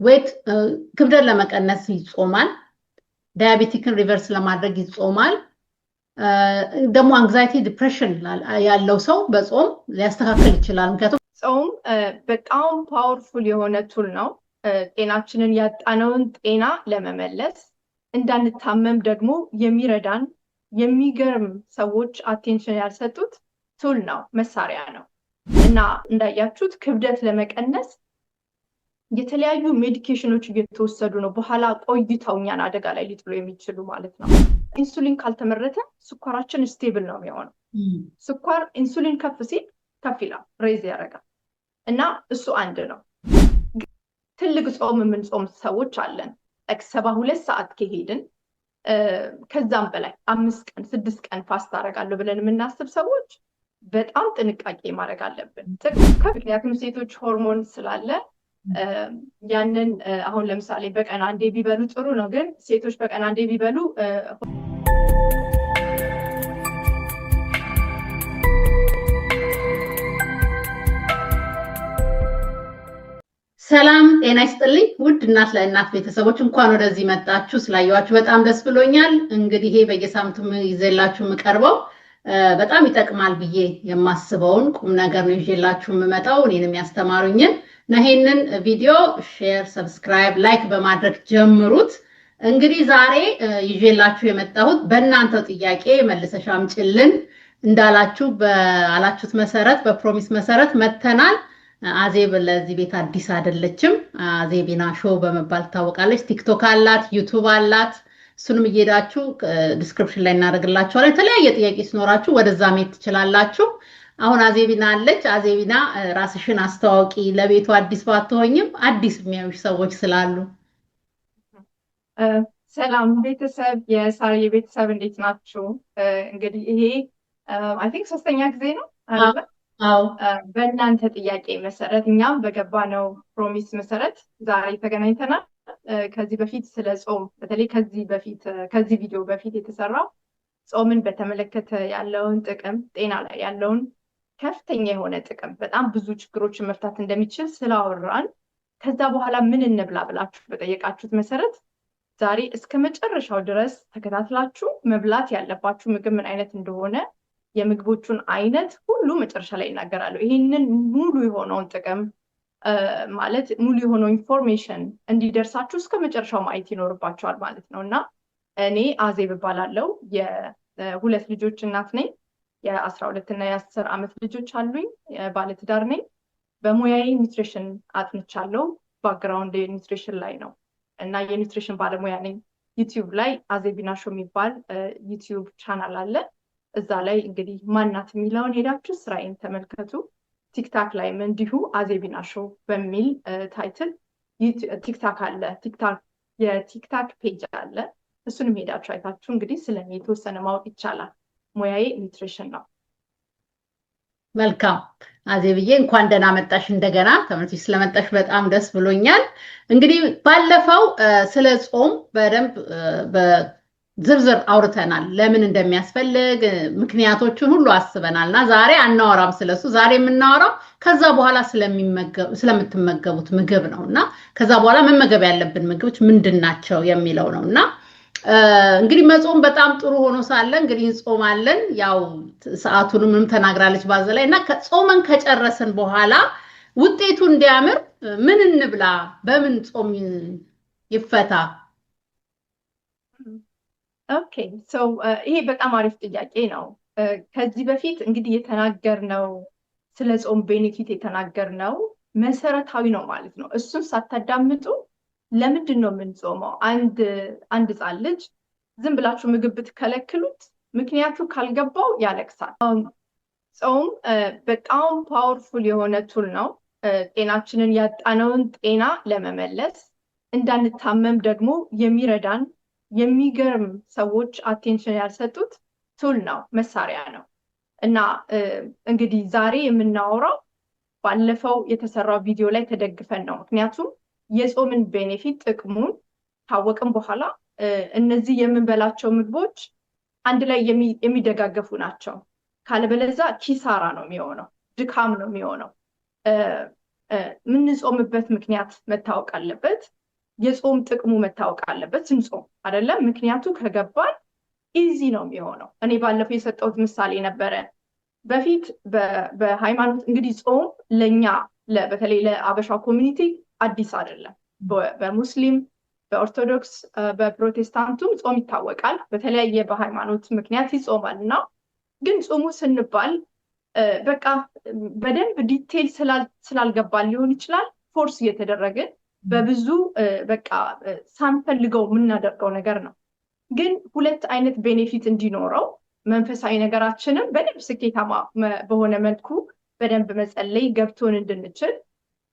ዌት ክብደት ለመቀነስ ይጾማል ዳያቤቲክን ሪቨርስ ለማድረግ ይጾማል ደግሞ አንግዛይቲ ዲፕሬሽን ያለው ሰው በጾም ሊያስተካክል ይችላል ምክንያቱም ጾም በጣም ፓወርፉል የሆነ ቱል ነው ጤናችንን ያጣነውን ጤና ለመመለስ እንዳንታመም ደግሞ የሚረዳን የሚገርም ሰዎች አቴንሽን ያልሰጡት ቱል ነው መሳሪያ ነው እና እንዳያችሁት ክብደት ለመቀነስ የተለያዩ ሜዲኬሽኖች እየተወሰዱ ነው በኋላ ቆይተውኛን አደጋ ላይ ሊጥሉ የሚችሉ ማለት ነው ኢንሱሊን ካልተመረተ ስኳራችን ስቴብል ነው የሚሆነው ስኳር ኢንሱሊን ከፍ ሲል ከፍ ይላል ሬዝ ያደርጋል እና እሱ አንድ ነው ትልቅ ጾም የምንጾም ሰዎች አለን 72 ሰዓት ከሄድን ከዛም በላይ 5 ቀን 6 ቀን ፋስት አደርጋለሁ ብለን የምናስብ ሰዎች በጣም ጥንቃቄ ማድረግ አለብን ምክንያቱም ሴቶች ሆርሞን ስላለ ያንን አሁን ለምሳሌ በቀን አንዴ ቢበሉ ጥሩ ነው ግን ሴቶች በቀን አንዴ ቢበሉ ሰላም ጤና ይስጥልኝ ውድ እናት ለእናት ቤተሰቦች እንኳን ወደዚህ መጣችሁ ስላያችሁ በጣም ደስ ብሎኛል እንግዲህ ይሄ በየሳምንቱ ይዘላችሁ መቀርበው በጣም ይጠቅማል ብዬ የማስበውን ቁም ነገር ነው ይዤላችሁ መመጣው እኔንም ያስተማሩኝን ነሄንን ቪዲዮ ሼር ሰብስክራይብ ላይክ በማድረግ ጀምሩት እንግዲህ ዛሬ ይዤላችሁ የመጣሁት በእናንተው ጥያቄ መልሰሽ አምጪልን እንዳላችሁ በአላችሁት መሰረት በፕሮሚስ መሰረት መተናል አዜብ ለዚህ ቤት አዲስ አይደለችም አዜቢና ሾው በመባል ታወቃለች ቲክቶክ አላት ዩቲዩብ አላት እሱንም እየሄዳችሁ ዲስክሪፕሽን ላይ እናደርግላችኋለን የተለያየ ጥያቄ ሲኖራችሁ ወደዛ መሄድ ትችላላችሁ አሁን አዜቢና አለች አዜቢና ራስሽን አስተዋውቂ ለቤቱ አዲስ ባትሆኝም አዲስ የሚያዩሽ ሰዎች ስላሉ ሰላም ቤተሰብ የሳሪ ቤተሰብ እንዴት ናችሁ እንግዲህ ይሄ አይ ቲንክ ሶስተኛ ጊዜ ነው አይደል አዎ በእናንተ ጥያቄ መሰረት እኛም በገባነው ፕሮሚስ መሰረት ዛሬ ተገናኝተናል ከዚህ በፊት ስለ ጾም በተለይ ከዚህ ቪዲዮ በፊት የተሰራው ጾምን በተመለከተ ያለውን ጥቅም ጤና ላይ ያለውን ከፍተኛ የሆነ ጥቅም በጣም ብዙ ችግሮችን መፍታት እንደሚችል ስላወራን ከዛ በኋላ ምን እንብላ ብላችሁ በጠየቃችሁት መሰረት ዛሬ እስከ መጨረሻው ድረስ ተከታትላችሁ መብላት ያለባችሁ ምግብ ምን አይነት እንደሆነ የምግቦቹን አይነት ሁሉ መጨረሻ ላይ እናገራለሁ ይሄንን ሙሉ የሆነውን ጥቅም ማለት ሙሉ የሆነው ኢንፎርሜሽን እንዲደርሳችሁ እስከ መጨረሻው ማየት ይኖርባችኋል ማለት ነውና እኔ አዜብ እባላለሁ የሁለት ልጆች እናት ነኝ የ12 እና የ10 አመት ልጆች አሉኝ ባለ ትዳር ነኝ በሙያዬ ኒውትሪሽን አጥንቻለሁ ባክግራውንድ ኒውትሪሽን ላይ ነው እና የኒውትሪሽን ባለሙያ ነኝ ዩቲዩብ ላይ አዜቢና ሾው የሚባል ዩቲዩብ ቻናል አለ እዛ ላይ እንግዲህ ማናት የሚለውን ሄዳችሁ ስራዬን ተመልከቱ ቲክታክ ላይ እንዲሁ አዜቢና ሾው በሚል ታይትል ቲክታክ አለ የቲክታክ ፔጅ አለ እሱንም ሄዳችሁ አይታችሁ እንግዲህ ስለኔ የተወሰነ ማወቅ ይቻላል ሙያዬ ኒውትሪሽን ነው መልካም አዜብዬ እንኳን ደህና መጣሽ እንደገና ተመልሰሽ ስለመጣሽ በጣም ደስ ብሎኛል እንግዲህ ባለፈው ስለ ጾም በደንብ ዝርዝር አውርተናል ለምን እንደሚያስፈልግ ምክንያቶቹን ሁሉ አስበናልና ዛሬ አናወራም ስለሱ ዛሬ የምናወራው ከዛ በኋላ ስለምትመገቡት ምግብ ነውና ከዛ በኋላ መመገብ ያለብን ምግቦች ምንድናቸው የሚለው ነውና እንግዲህ መጾም በጣም ጥሩ ሆኖ ሳለ እንግዲህ እንጾማለን ያው ሰዓቱንም ምንም ተናግራለች ባዘላይ እና ጾመን ከጨረሰን በኋላ ውጤቱ እንዲያምር ምን እንብላ በምን ጾም ይፈታ ኦኬ ሶ ይሄ በጣም አሪፍ ጥያቄ ነው ከዚህ በፊት እንግዲህ የተናገርነው ስለ ጾም ቤኔፊት የተናገርነው መሰረታዊ ነው ማለት ነው እሱን ሳታዳምጡ ለምንድን ነው የምንጾመው አንድ ህፃን ልጅ ዝም ብላችሁ ምግብ ብትከለክሉት ምክንያቱ ካልገባው ያለቅሳል ጾም በጣም ፓወርፉል የሆነ ቱል ነው ጤናችንን ያጣነውን ጤና ለመመለስ እንዳንታመም ደግሞ የሚረዳን የሚገርም ሰዎች አቴንሽን ያልሰጡት ቱል ነው መሳሪያ ነው እና እንግዲህ ዛሬ የምናወራው ባለፈው የተሰራው ቪዲዮ ላይ ተደግፈን ነው ምክንያቱም የጾምን ቤኔፊት ጥቅሙን ታወቅን በኋላ እነዚህ የምንበላቸው ምግቦች አንድ ላይ የሚደጋገፉ ናቸው ካለበለዛ ኪሳራ ነው የሚሆነው ድካም ነው የሚሆነው የምንጾምበት ምክንያት መታወቅ አለበት። የጾም ጥቅሙ መታወቅ አለበት ስንጾም አይደለም። ምክንያቱ ከገባን ኢዚ ነው የሚሆነው። እኔ ባለፈው የሰጠሁት ምሳሌ ነበረ። በፊት በሃይማኖት እንግዲህ ጾም ለኛ በተለይ ለአበሻ ኮሚኒቲ አዲስ አይደለም። በሙስሊም፣ በኦርቶዶክስ፣ በፕሮቴስታንቱም ጾም ይታወቃል። በተለያየ በሃይማኖት ምክንያት ይጾማል እና ግን ጾሙ ስንባል በቃ በደንብ ዲቴል ስላልገባን ሊሆን ይችላል ፎርስ እየተደረግን በብዙ በቃ ሳንፈልገው የምናደርገው ነገር ነው። ግን ሁለት አይነት ቤኔፊት እንዲኖረው መንፈሳዊ ነገራችንም በደንብ ስኬታማ በሆነ መልኩ በደንብ መጸለይ ገብቶን እንድንችል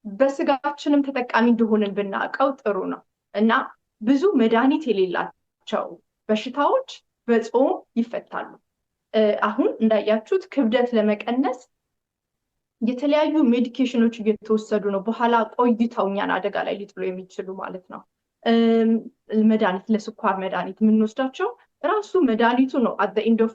በስጋችንም ተጠቃሚ እንደሆንን ብናውቀው ጥሩ ነው እና ብዙ መድኃኒት የሌላቸው በሽታዎች በጾም ይፈታሉ። አሁን እንዳያችሁት ክብደት ለመቀነስ የተለያዩ ሜዲኬሽኖች እየተወሰዱ ነው። በኋላ ቆይተው እኛን አደጋ ላይ ሊጥሉ የሚችሉ ማለት ነው። መድኃኒት ለስኳር መድኃኒት የምንወስዳቸው ራሱ መድኃኒቱ ነው አት ዘ ኤንድ ኦፍ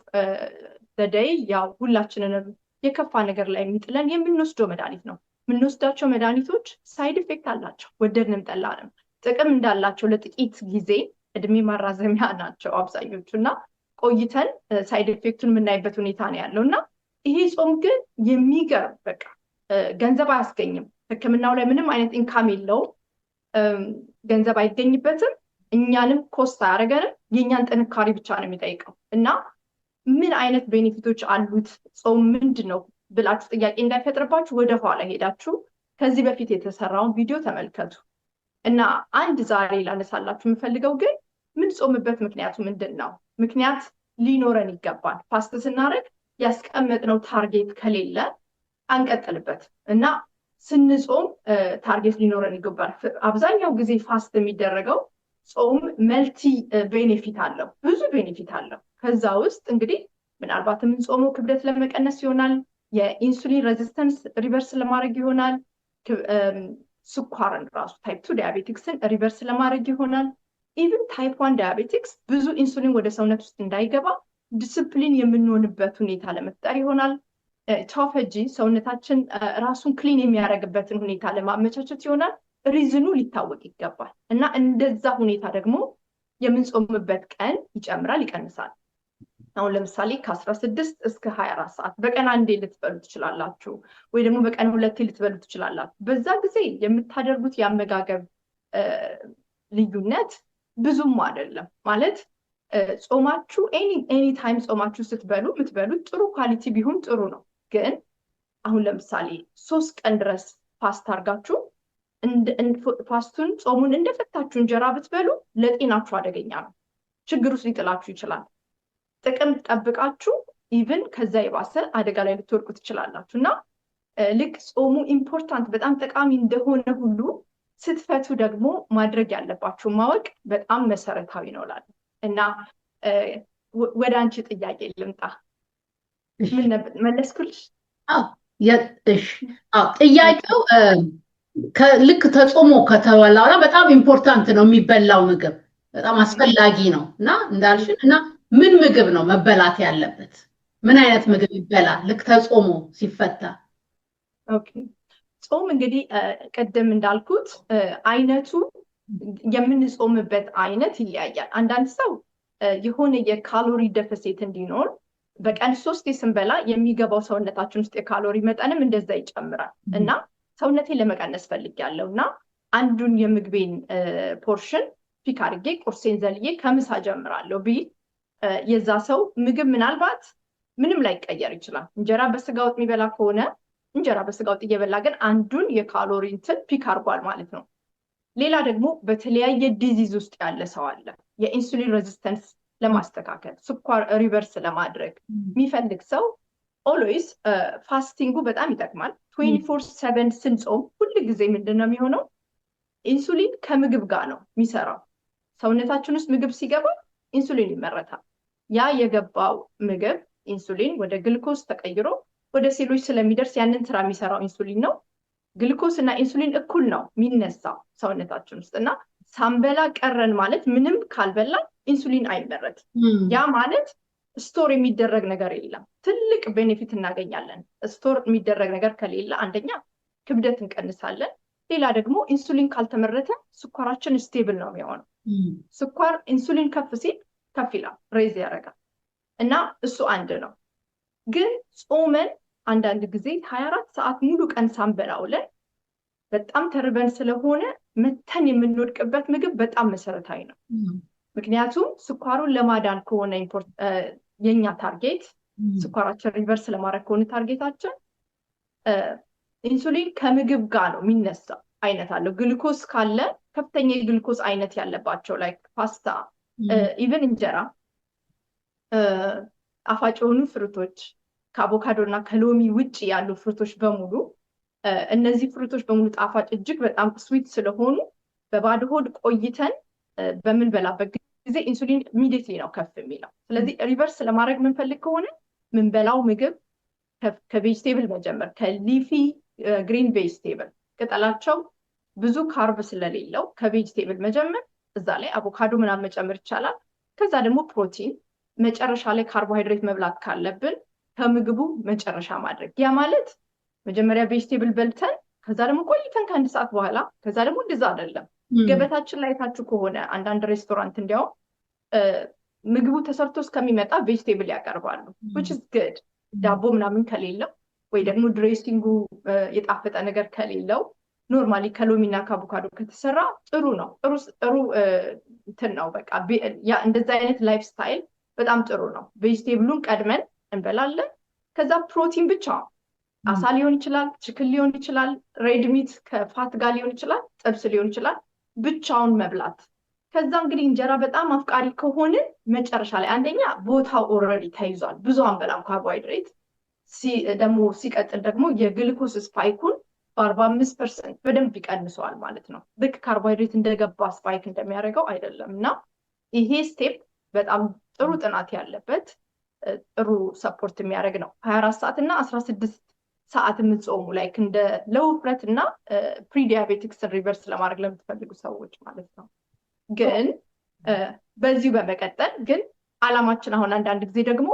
ዘ ዴይ ያው ሁላችንንም የከፋ ነገር ላይ የሚጥለን የምንወስደው መድኃኒት ነው። የምንወስዳቸው መድኃኒቶች ሳይድ ኢፌክት አላቸው። ወደድንም ጠላንም ጥቅም እንዳላቸው ለጥቂት ጊዜ እድሜ ማራዘሚያ ናቸው አብዛኞቹ እና ቆይተን ሳይድ ኢፌክቱን የምናይበት ሁኔታ ነው ያለው እና ይሄ ጾም ግን የሚገርም በቃ ገንዘብ አያስገኝም። ሕክምናው ላይ ምንም አይነት ኢንካም የለውም። ገንዘብ አይገኝበትም። እኛንም ኮስት አያደርገንም። የእኛን ጥንካሬ ብቻ ነው የሚጠይቀው እና ምን አይነት ቤኔፊቶች አሉት ጾም ምንድን ነው ብላችሁ ጥያቄ እንዳይፈጥርባችሁ ወደኋላ ሄዳችሁ ከዚህ በፊት የተሰራውን ቪዲዮ ተመልከቱ እና አንድ ዛሬ ላነሳላችሁ የምፈልገው ግን ምን ጾምበት ምክንያቱ ምንድን ነው? ምክንያት ሊኖረን ይገባል። ፋስት ስናደርግ ያስቀመጥነው ታርጌት ከሌለ አንቀጥልበት እና ስንጾም ታርጌት ሊኖረን ይገባል። አብዛኛው ጊዜ ፋስት የሚደረገው ጾም መልቲ ቤኔፊት አለው፣ ብዙ ቤኔፊት አለው። ከዛ ውስጥ እንግዲህ ምናልባት የምንጾመው ክብደት ለመቀነስ ይሆናል፣ የኢንሱሊን ሬዚስተንስ ሪቨርስ ለማድረግ ይሆናል፣ ስኳርን ራሱ ታይፕ 2 ዲያቤቲክስን ሪቨርስ ለማድረግ ይሆናል። ኢቭን ታይፕ 1 ዲያቤቲክስ ብዙ ኢንሱሊን ወደ ሰውነት ውስጥ እንዳይገባ ዲስፕሊን የምንሆንበት ሁኔታ ለመፍጠር ይሆናል። ቶፈጂ ሰውነታችን ራሱን ክሊን የሚያደርግበትን ሁኔታ ለማመቻቸት ይሆናል። ሪዝኑ ሊታወቅ ይገባል እና እንደዛ ሁኔታ ደግሞ የምንጾምበት ቀን ይጨምራል፣ ይቀንሳል። አሁን ለምሳሌ ከ16 እስከ 24 ሰዓት በቀን አንዴ ልትበሉ ትችላላችሁ፣ ወይ ደግሞ በቀን 2 ልትበሉ ትችላላችሁ። በዛ ጊዜ የምታደርጉት የአመጋገብ ልዩነት ብዙም አይደለም ማለት ጾማችሁ ኤኒ ታይም ጾማችሁ ስትበሉ የምትበሉት ጥሩ ኳሊቲ ቢሆን ጥሩ ነው። ግን አሁን ለምሳሌ 3 ቀን ድረስ ፋስት አድርጋችሁ ፋስቱን ጾሙን እንደፈታችሁ እንጀራ ብትበሉ ለጤናችሁ አደገኛ ነው፣ ችግር ውስጥ ሊጥላችሁ ይችላል። ጥቅም ጠብቃችሁ ኢቭን ከዛ የባሰ አደጋ ላይ ልትወድቁ ትችላላችሁ እና ልክ ጾሙ ኢምፖርታንት በጣም ጠቃሚ እንደሆነ ሁሉ ስትፈቱ ደግሞ ማድረግ ያለባችሁ ማወቅ በጣም መሰረታዊ ነው እላለሁ እና ወደ አንቺ ጥያቄ ልምጣ። ምን መለስኩልሽ? ጥያቄው ልክ ተጾሞ ከተበላ በጣም ኢምፖርታንት ነው የሚበላው ምግብ በጣም አስፈላጊ ነው እና እንዳልሽን እና ምን ምግብ ነው መበላት ያለበት? ምን አይነት ምግብ ይበላል ልክ ተጾሞ ሲፈታ? ኦኬ ጾም እንግዲህ ቀደም እንዳልኩት አይነቱ የምንጾምበት አይነት ይለያያል። አንዳንድ ሰው የሆነ የካሎሪ ደፊሲት እንዲኖር በቀን 3 ስንበላ የሚገባው ሰውነታችን ውስጥ የካሎሪ መጠንም እንደዛ ይጨምራል እና ሰውነቴን ለመቀነስ ፈልጊያለሁ እና አንዱን የምግቤን ፖርሽን ፒክ አድርጌ ቁርሴን ዘልዬ ከምሳ ጀምራለሁ ቢል የዛ ሰው ምግብ ምናልባት ምንም ላይቀየር ይችላል። እንጀራ በስጋ ወጥ የሚበላ ከሆነ እንጀራ በስጋ ወጥ እየበላ ግን አንዱን የካሎሪ እንትን ፒክ አድርጓል ማለት ነው። ሌላ ደግሞ በተለያየ ዲዚዝ ውስጥ ያለ ሰው አለ። የኢንሱሊን ሬዚስተንስ ለማስተካከል ስኳር ሪቨርስ ለማድረግ የሚፈልግ ሰው ኦልዌይስ ፋስቲንጉ በጣም ይጠቅማል። 24/7 ስንጾም ሁሉ ጊዜ ምንድነው የሚሆነው? ኢንሱሊን ከምግብ ጋር ነው የሚሰራው። ሰውነታችን ውስጥ ምግብ ሲገባ ኢንሱሊን ይመረታል። ያ የገባው ምግብ ኢንሱሊን ወደ ግሉኮስ ተቀይሮ ወደ ሴሎች ስለሚደርስ ያንን ስራ የሚሰራው ኢንሱሊን ነው። ግሉኮስ እና ኢንሱሊን እኩል ነው የሚነሳው ሰውነታችን ውስጥ እና ሳንበላ ቀረን ማለት ምንም ካልበላ ኢንሱሊን አይመረትም። ያ ማለት ስቶር የሚደረግ ነገር የለም። ትልቅ ቤኔፊት እናገኛለን። ስቶር የሚደረግ ነገር ከሌለ አንደኛ ክብደት እንቀንሳለን። ሌላ ደግሞ ኢንሱሊን ካልተመረተ ስኳራችን ስቴብል ነው የሚሆነው። ስኳር ኢንሱሊን ከፍ ሲል ከፍ ይላል፣ ሬዝ ያደርጋል እና እሱ አንድ ነው። ግን ጾመን አንዳንድ ጊዜ 24 ሰዓት ሙሉ ቀን ሳንበላ ውለን በጣም ተርበን ስለሆነ መተን የምንወድቅበት ምግብ በጣም መሰረታዊ ነው። ምክንያቱም ስኳሩን ለማዳን ከሆነ የኛ ታርጌት ስኳራችን ሪቨርስ ለማድረግ ከሆነ ታርጌታችን ኢንሱሊን ከምግብ ጋር ነው የሚነሳው። አይነት አለው። ግሉኮስ ካለ ከፍተኛ የግሉኮስ አይነት ያለባቸው ላይክ ፓስታ፣ ኢቨን እንጀራ፣ ጣፋጭ የሆኑ ፍሩቶች ከአቮካዶ እና ከሎሚ ውጭ ያሉ ፍሩቶች በሙሉ እነዚህ ፍሩቶች በሙሉ ጣፋጭ እጅግ በጣም ስዊት ስለሆኑ በባዶ ሆድ ቆይተን በምንበላበት ጊዜ ኢንሱሊን ኢሚዲየትሊ ነው ከፍ የሚለው። ስለዚህ ሪቨርስ ለማድረግ የምንፈልግ ከሆነ ምንበላው ምግብ ከቬጅቴብል መጀመር፣ ከሊፊ ግሪን ቬጅቴብል ቅጠላቸው ብዙ ካርብ ስለሌለው ከቬጅቴብል መጀመር፣ እዛ ላይ አቮካዶ ምናምን መጨመር ይቻላል። ከዛ ደግሞ ፕሮቲን መጨረሻ ላይ ካርቦሃይድሬት መብላት ካለብን ከምግቡ መጨረሻ ማድረግ። ያ ማለት መጀመሪያ ቬጅቴብል በልተን ከዛ ደግሞ ቆይተን ከአንድ ሰዓት በኋላ ከዛ ደግሞ እንደዛ አይደለም። ገበታችን ላይ ታችሁ ከሆነ አንዳንድ ሬስቶራንት እንዲያው ምግቡ ተሰርቶ እስከሚመጣ ቬጅቴብል ያቀርባሉ which is good። ዳቦ ምናምን ከሌለው ወይ ደግሞ ድሬሲንጉ የጣፈጠ ነገር ከሌለው ኖርማሊ ከሎሚና ከአቮካዶ ከተሰራ ጥሩ ነው። ጥሩ እንትን ነው። በቃ ያ እንደዛ አይነት ላይፍ ስታይል በጣም ጥሩ ነው። ቬጅቴብሉን ቀድመን እንበላለን። ከዛ ፕሮቲን ብቻ አሳ ሊሆን ይችላል፣ ችክን ሊሆን ይችላል፣ ሬድ ሚት ከፋት ጋር ሊሆን ይችላል፣ ጥብስ ሊሆን ይችላል፣ ብቻውን መብላት። ከዛ እንግዲህ እንጀራ በጣም አፍቃሪ ከሆነ መጨረሻ ላይ አንደኛ ቦታው ኦልሬዲ ተይዟል፣ ብዙ አንበላም ካርቦሃይድሬት። ደግሞ ሲቀጥል ደግሞ የግሉኮስ ስፓይኩን በ45% በደንብ ይቀንሰዋል ማለት ነው። ልክ ካርቦሃይድሬት እንደገባ ስፓይክ እንደሚያደርገው አይደለም። እና ይሄ ስቴፕ በጣም ጥሩ ጥናት ያለበት ጥሩ ሰፖርት የሚያደርግ ነው። 24 ሰዓት እና 16 ሰዓት የምትጾሙ ላይክ እንደ ለውፍረት እና ፕሪዲያቤቲክስን ሪቨርስ ለማድረግ ለምትፈልጉ ሰዎች ማለት ነው። ግን በዚሁ በመቀጠል ግን አላማችን አሁን አንዳንድ ጊዜ ደግሞ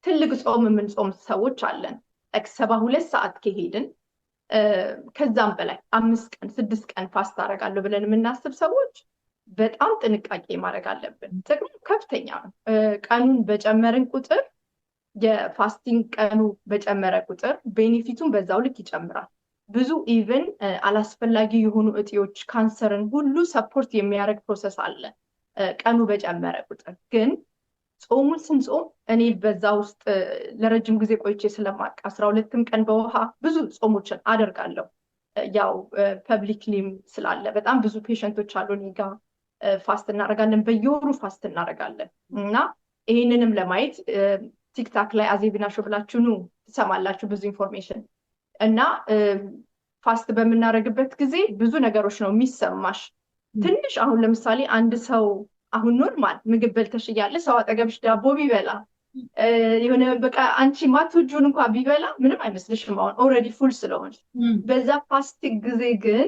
ትልቅ ጾም የምንጾም ሰዎች አለን። 72 ሰዓት ከሄድን ከዛም በላይ 5 ቀን 6 ቀን ፋስት አደርጋለሁ ብለን የምናስብ ሰዎች በጣም ጥንቃቄ ማድረግ አለብን። ጥቅሙ ከፍተኛ ነው። ቀኑን በጨመርን ቁጥር የፋስቲንግ ቀኑ በጨመረ ቁጥር ቤኔፊቱን በዛው ልክ ይጨምራል። ብዙ ኢቨን አላስፈላጊ የሆኑ እጢዎች ካንሰርን ሁሉ ሰፖርት የሚያደርግ ፕሮሰስ አለ ቀኑ በጨመረ ቁጥር። ግን ጾሙን ስንጾም እኔ በዛ ውስጥ ለረጅም ጊዜ ቆይቼ ስለማቅ 12ም ቀን በውሃ ብዙ ጾሞችን አደርጋለሁ። ያው ፐብሊክሊም ስላለ በጣም ብዙ ፔሸንቶች አሉ እኔ ጋ ፋስት እናደርጋለን፣ በየወሩ ፋስት እናደርጋለን። እና ይህንንም ለማየት ቲክታክ ላይ አዜቢና ሾው ብላችሁ ኑ ትሰማላችሁ ብዙ ኢንፎርሜሽን። እና ፋስት በምናደርግበት ጊዜ ብዙ ነገሮች ነው የሚሰማሽ። ትንሽ አሁን ለምሳሌ አንድ ሰው አሁን ኖርማል ምግብ በልተሽ እያለ ሰው አጠገብሽ ዳቦ ቢበላ የሆነ በቃ አንቺ ማትወጂውን እንኳን ቢበላ ምንም አይመስልሽም አሁን ኦልሬዲ ፉል ስለሆንሽ። በዛ ፋስቲንግ ጊዜ ግን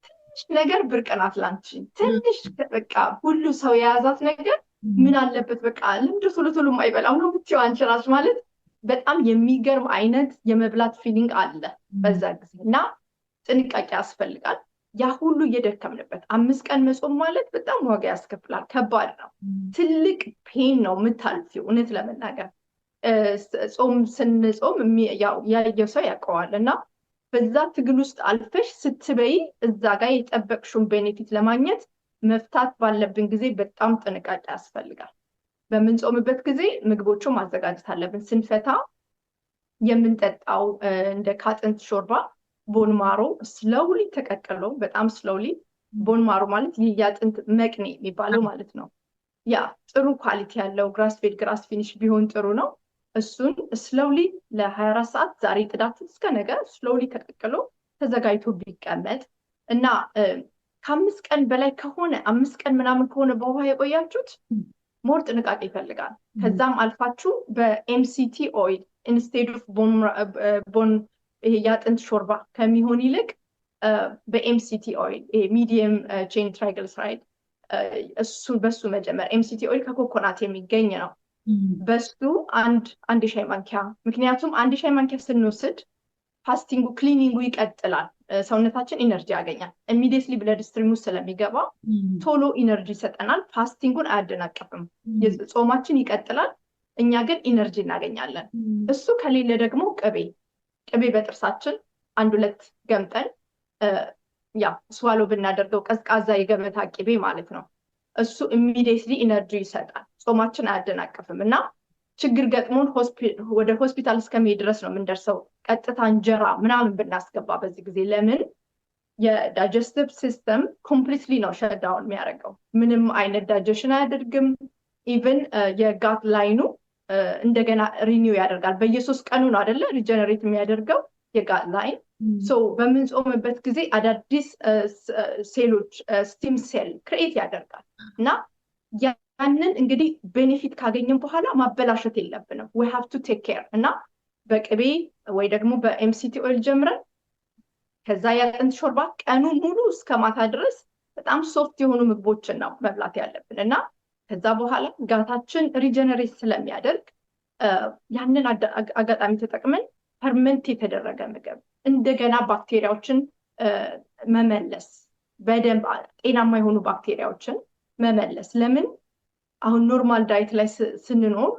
ትንሽ ነገር ብርቅ ናት ላንቺ። ትንሽ በቃ ሁሉ ሰው የያዛት ነገር ምን አለበት በቃ ልምድ ቶሎ ቶሎ የማይበላው ነው ብቻ አንቺ ራስሽ ማለት በጣም የሚገርም አይነት የመብላት ፊሊንግ አለ በዛ ጊዜ። እና ጥንቃቄ ያስፈልጋል። ያ ሁሉ እየደከምንበት 5 ቀን መጾም ማለት በጣም ዋጋ ያስከፍላል። ከባድ ነው። ትልቅ ፔን ነው የምታልፊው። እውነት ለመናገር ጾም ስንጾም ያየው ሰው ያውቀዋል። እና በዛ ትግል ውስጥ አልፈሽ ስትበይ እዛ ጋር የጠበቅሽውን ቤኔፊት ለማግኘት መፍታት ባለብን ጊዜ በጣም ጥንቃቄ ያስፈልጋል። በምንጾምበት ጊዜ ምግቦቹ ማዘጋጀት አለብን። ስንፈታ የምንጠጣው እንደ ካጥንት ሾርባ ቦን ማሮ ስሎውሊ ተቀቅሎ በጣም ስሎውሊ። ቦን ማሮ ማለት የአጥንት መቅኔ የሚባለው ማለት ነው። ያ ጥሩ ኳሊቲ ያለው ግራስ ፌድ ግራስ ፊኒሽ ቢሆን ጥሩ ነው። እሱን ስሎውሊ ለ24 ሰዓት ዛሬ ጥዳችሁ እስከ ነገ ስሎውሊ ተቀቅሎ ተዘጋጅቶ ቢቀመጥ እና ከ5 ቀን በላይ ከሆነ 5 ቀን ምናምን ከሆነ በውሃ የቆያችሁት ሞር ጥንቃቄ ይፈልጋል። ከዛም አልፋችሁ በኤምሲቲ ኦይል ኢንስቴድ ኦፍ ቦን ይሄ የአጥንት ሾርባ ከሚሆን ይልቅ በኤምሲቲ ኦይል ይሄ ሚዲየም ቼን ትራይግሊሰራይድ በሱ መጀመር። ኤምሲቲ ኦይል ከኮኮናት የሚገኝ ነው። በሱ አንድ ሻይ ማንኪያ። ምክንያቱም 1 ሻይ ማንኪያ ስንወስድ ፋስቲንጉ ክሊኒንጉ ይቀጥላል። ሰውነታችን ኢነርጂ ያገኛል። ኢሚዲየትሊ ብለድ ስትሪም ውስጥ ስለሚገባ ቶሎ ኢነርጂ ይሰጠናል። ፋስቲንጉን አያደናቀፍም። ጾማችን ይቀጥላል። እኛ ግን ኢነርጂ እናገኛለን። እሱ ከሌለ ደግሞ ቅቤ በጥርሳችን 1-2 ገምጠን ስዋሎ ብናደርገው ቀዝቃዛ የገበታ ቅቤ ማለት ነው። እሱ ኢሚዲየትሊ ኢነርጂ ይሰጣል። ጾማችን አያደናቀፍም እና ችግር ገጥሞን ወደ ሆስፒታል እስከመሄድ ድረስ ነው የምንደርሰው። ቀጥታ እንጀራ ምናምን ብናስገባ በዚህ ጊዜ ለምን የዳይጀስቲቭ ሲስተም ኮምፕሊትሊ ነው ሸትዳውን የሚያደርገው። ምንም አይነት ዳይጀሽን አያደርግም። ኢቨን የጋት ላይኑ እንደገና ሪኒው ያደርጋል። በየ3 ቀኑ ነው አይደለ ሪጀነሬት የሚያደርገው የጋት ላይን። በምንጾምበት ጊዜ አዳዲስ ሴሎች ስቲም ሴል ክሬት ያደርጋል እና ያንን እንግዲህ ቤኔፊት ካገኘን በኋላ ማበላሸት የለብንም። we have to take care እና በቅቤ ወይ ደግሞ በኤምሲቲ ኦይል ጀምረን ከዛ የአጥንት ሾርባ ቀኑን ሙሉ እስከ ማታ ድረስ በጣም ሶፍት የሆኑ ምግቦችን ነው መብላት ያለብን እና ከዛ በኋላ ጋታችን ሪጀነሬት ስለሚያደርግ ያንን አጋጣሚ ተጠቅመን ፈርመንት የተደረገ ምግብ እንደገና ባክቴሪያዎችን መመለስ፣ በደንብ ጤናማ የሆኑ ባክቴሪያዎችን መመለስ። ለምን አሁን ኖርማል ዳይት ላይ ስንኖር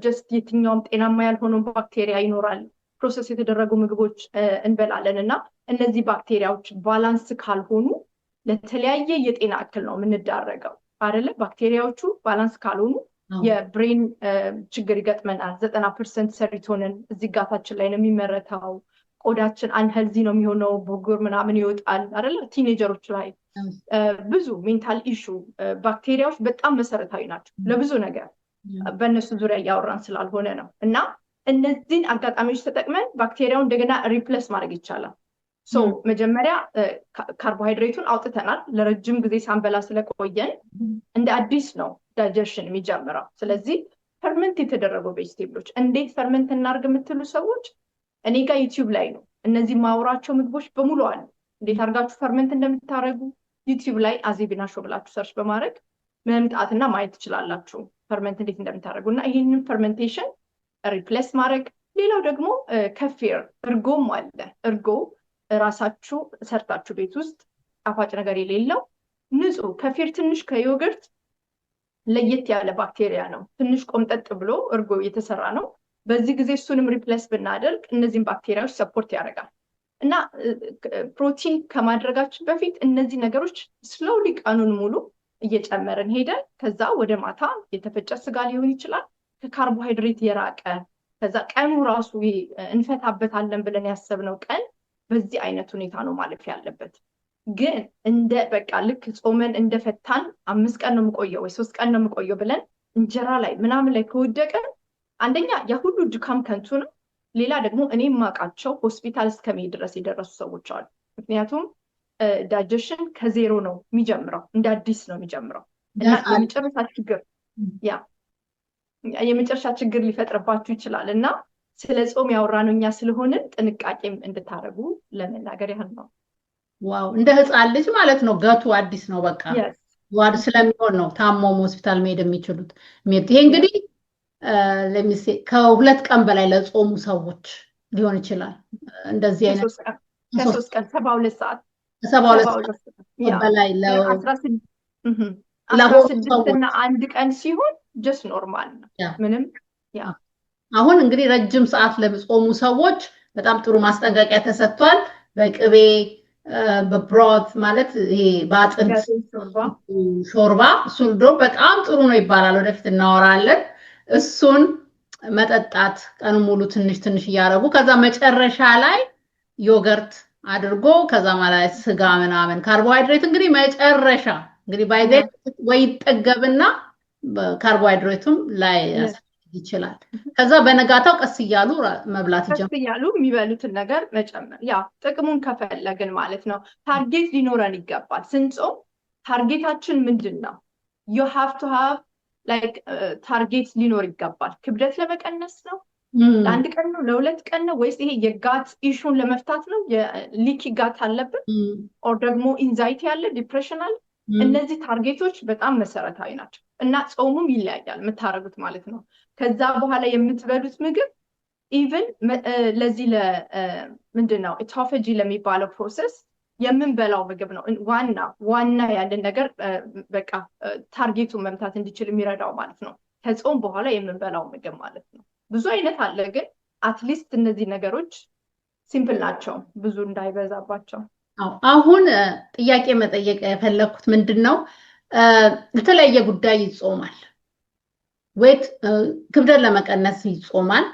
ጀስት የትኛውም ጤናማ ያልሆነው ባክቴሪያ ይኖራል። ፕሮሰስ የተደረጉ ምግቦች እንበላለን እና እነዚህ ባክቴሪያዎች ባላንስ ካልሆኑ ለተለያየ የጤና እክል ነው የምንዳረገው አይደለ? ባክቴሪያዎቹ ባላንስ ካልሆኑ የብሬን ችግር ይገጥመናል። 90% ሰሪቶንን እዚህ ጋታችን ላይ ነው የሚመረተው። ቆዳችን አንሄልዚ ነው የሚሆነው። ብጉር ምናምን ይወጣል አይደለ? ቲኔጀሮች ላይ ብዙ ሜንታል ኢሹ ባክቴሪያዎች በጣም መሰረታዊ ናቸው ለብዙ ነገር። በእነሱ ዙሪያ እያወራን ስላልሆነ ነው እና እነዚህን አጋጣሚዎች ተጠቅመን ባክቴሪያውን እንደገና ሪፕሌስ ማድረግ ይቻላል። መጀመሪያ ካርቦሃይድሬቱን አውጥተናል። ለረጅም ጊዜ ሳንበላ ስለቆየን እንደ አዲስ ነው ዳይጀሽን የሚጀምረው። ስለዚህ ፈርመንት የተደረጉ ቬጅቴብሎች እንዴት ፈርመንት እናርግ የምትሉ ሰዎች እኔ ጋር ዩቲዩብ ላይ ነው እነዚህ ማውራቸው ምግቦች በሙሉ አሉ። እንዴት አድርጋችሁ ፈርመንት እንደምታረጉ ዩቲዩብ ላይ አዜቢና ሾው ብላችሁ ሰርች በማድረግ መምጣትና ማየት ትችላላችሁ ፈርመንት እንዴት እንደምታረጉ እና ይሄንን ፈርመንቴሽን ሪፕሌስ ማድረግ። ሌላው ደግሞ ከፊር እርጎም አለ። እርጎ ራሳችሁ ሰርታችሁ ቤት ውስጥ ጣፋጭ ነገር የሌለው ንጹህ ከፊር ትንሽ ከዮገርት ለየት ያለ ባክቴሪያ ነው። ትንሽ ቆምጠጥ ብሎ እርጎ የተሰራ ነው። በዚህ ጊዜ እሱንም ሪፕሌስ ብናደርግ እነዚህን ባክቴሪያዎች ሰፖርት ያደርጋል እና ፕሮቲን ከማድረጋችን በፊት እነዚህ ነገሮች ስሎሊ ቀኑን ሙሉ እየጨመርን ሄደን ከዛ ወደ ማታ የተፈጨ ስጋ ሊሆን ይችላል ከካርቦሃይድሬት የራቀ ከዛ ቀኑ ራሱ እንፈታበታለን ብለን ያሰብነው ቀን በዚህ አይነት ሁኔታ ነው ማለፍ ያለበት። ግን እንደ በቃ ልክ ጾመን እንደፈታን 5 ቀን ነው የምቆየው ወይ 3 ቀን ነው የምቆየው ብለን እንጀራ ላይ ምናምን ላይ ከወደቀን አንደኛ ያ ሁሉ ድካም ከንቱ ነው። ሌላ ደግሞ እኔ ማቃቸው ሆስፒታል እስከመሄድ ድረስ የደረሱ ሰዎች አሉ። ምክንያቱም ዳይጀሽን ከዜሮ ነው የሚጀምረው፣ እንደ አዲስ ነው የሚጀምረው እና የመጨረሻ ችግር ሊፈጥርባችሁ ይችላል እና ስለ ጾም ያወራነው እኛ ስለሆንን ጥንቃቄም እንድታረጉ ለመናገር ያህል ነው። ዋው እንደ ህፃን ልጅ ማለት ነው። ገቱ አዲስ ነው በቃ ዋድ ስለሚሆን ነው ታሞም ሆስፒታል መሄድ የሚችሉት። ይሄ እንግዲህ ለሚሴ ከ2 ቀን በላይ ለጾሙ ሰዎች ሊሆን ይችላል። እንደዚህ አይነት ከ3 ቀን 72 ሰዓት በላይ ለ16 እና 1 ቀን ሲሆን ጀስት ኖርማል ነው ምንም። አሁን እንግዲህ ረጅም ሰዓት ለጾሙ ሰዎች በጣም ጥሩ ማስጠንቀቂያ ተሰጥቷል። በቅቤ በብሮት ማለት ይሄ በአጥንት ሾርባ እሱ በጣም ጥሩ ነው ይባላል። ወደፊት እናወራለን። እሱን መጠጣት ቀኑ ሙሉ ትንሽ ትንሽ እያደረጉ ከዛ መጨረሻ ላይ ዮገርት አድርጎ ከዛ ማለት ስጋ ምናምን ካርቦሃይድሬት እንግዲህ መጨረሻ እንግዲህ ባይዘት ወይ ይጠገብና ካርቦሃይድሬቱም ላይ ይችላል። ከዛ በነጋታው ቀስ እያሉ መብላት ይጀምራሉ። ቀስ እያሉ የሚበሉትን ነገር መጨመር ያ ጥቅሙን ከፈለግን ማለት ነው። ታርጌት ሊኖረን ይገባል። ስንጾም ታርጌታችን ምንድነው? you have to have like ታርጌት ሊኖር ይገባል። ክብደት ለመቀነስ ነው? ለአንድ ቀን ነው? ለ2 ቀን ነው? ወይስ ይሄ የጋት ኢሹን ለመፍታት ነው? የሊኪ ጋት አለብን ኦር ደግሞ ኢንዛይቲ አለ፣ ዲፕሬሽን አለ። እነዚህ ታርጌቶች በጣም መሰረታዊ ናቸው እና ጾሙም ይለያያል የምታረጉት ማለት ነው። ከዛ በኋላ የምትበሉት ምግብ ኢቭን ለዚህ ምንድነው ኢቶፋጂ ለሚባለው ፕሮሰስ የምንበላው ምግብ ነው ዋና ያንን ነገር በቃ ታርጌቱን መምታት እንዲችል የሚረዳው ማለት ነው። ከጾም በኋላ የምንበላው ምግብ ማለት ነው። ብዙ አይነት አለ፣ ግን አትሊስት እነዚህ ነገሮች ሲምፕል ናቸው ብዙ እንዳይበዛባቸው። አሁን ጥያቄ መጠየቅ የፈለኩት ምንድነው ለተለያየ ጉዳይ ይጾማል፣ ዌት ክብደት ለመቀነስ ይጾማል፣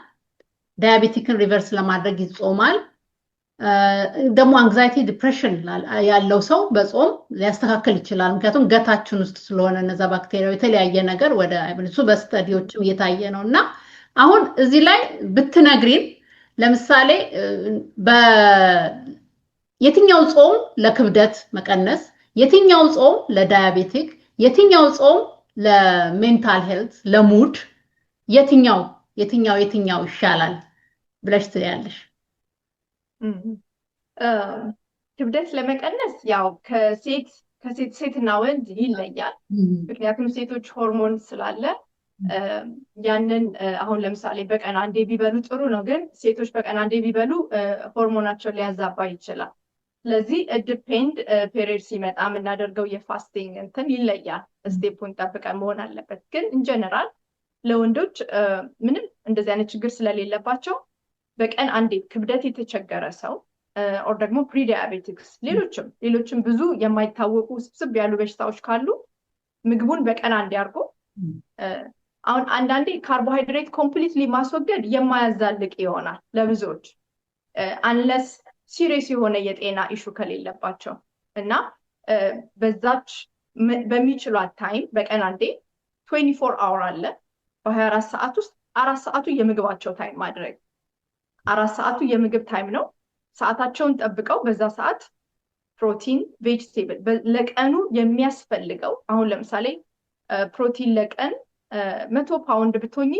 ዳያቤቲክን ሪቨርስ ለማድረግ ይጾማል፣ ደግሞ አንግዛይቲ ዲፕሬሽን ያለው ሰው በጾም ሊያስተካክል ይችላል። ምክንያቱም ገታችን ውስጥ ስለሆነ እነዛ ባክቴሪያው የተለያየ ነገር ወደ እሱ በስተዲዎችም እየታየ ነው። እና አሁን እዚህ ላይ ብትነግሪን ለምሳሌ የትኛው ጾም ለክብደት መቀነስ፣ የትኛው ጾም ለዳያቤቲክ፣ የትኛው ጾም ለሜንታል ሄልት ለሙድ የትኛው ይሻላል ብለሽ ትያለሽ? ክብደት ለመቀነስ ያው ከሴትና ወንድ ይለያል። ምክንያቱም ሴቶች ሆርሞን ስላለ ያንን አሁን ለምሳሌ በቀን አንዴ ቢበሉ ጥሩ ነው፣ ግን ሴቶች በቀን አንዴ ቢበሉ ሆርሞናቸውን ሊያዛባ ይችላል። ስለዚህ ዲፔንድ ፔሪድ ሲመጣ የምናደርገው የፋስቲንግ እንትን ይለያል። ስቴፑን ጠብቀን መሆን አለበት። ግን ኢንጀነራል ለወንዶች ምንም እንደዚህ አይነት ችግር ስለሌለባቸው በቀን አንዴ ክብደት የተቸገረ ሰው ኦር ደግሞ ፕሪዲያቤቲክስ ሌሎችም ብዙ የማይታወቁ ስብስብ ያሉ በሽታዎች ካሉ ምግቡን በቀን አንዴ አድርጎ አሁን አንዳንዴ ካርቦሃይድሬት ኮምፕሊትሊ ማስወገድ የማያዛልቅ ይሆናል ለብዙዎች አንለስ ሲሪየስ የሆነ የጤና ኢሹ ከሌለባቸው እና በዛች በሚችሏት ታይም በቀን አንዴ 24 አወር አለ። በ24 ሰዓት ውስጥ 4 ሰዓቱ የምግባቸው ታይም ማድረግ 4 ሰዓቱ የምግብ ታይም ነው። ሰዓታቸውን ጠብቀው በዛ ሰዓት ፕሮቲን ቬጅቴብል ለቀኑ የሚያስፈልገው አሁን ለምሳሌ ፕሮቲን ለቀን 100 ፓውንድ ብትሆኚ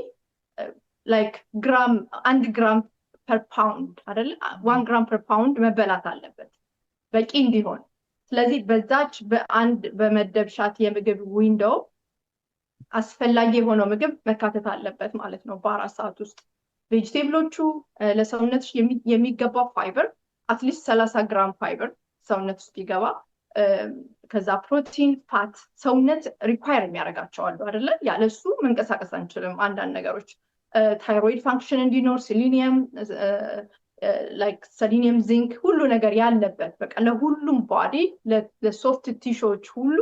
ላይክ ግራም 1 ግራም ፐር ፓውንድ አይደል 1 ግራም ፐር ፓውንድ መበላት አለበት በቂ እንዲሆን። ስለዚህ በዛች በመደብሻት የምግብ ዊንዶው አስፈላጊ የሆነው ምግብ መካተት አለበት ማለት ነው። በ4 ሰዓት ውስጥ ቬጅቴብሎቹ ለሰውነት የሚገባው ፋይበር አትሊስት 30 ግራም ፋይበር ሰውነት ውስጥ ይገባ። ከዛ ፕሮቲን ፋት ሰውነት ሪኳየር የሚያደርጋቸው አሉ አይደለ? ያለሱ መንቀሳቀስ አንችልም። አንዳንድ ነገሮች ታይሮይድ ፋንክሽን እንዲኖር ሴሊኒየም ላይክ ሴሊኒየም ዚንክ ሁሉ ነገር ያለበት በቃ ለሁሉም ባዲ ለሶፍት ቲሾች ሁሉ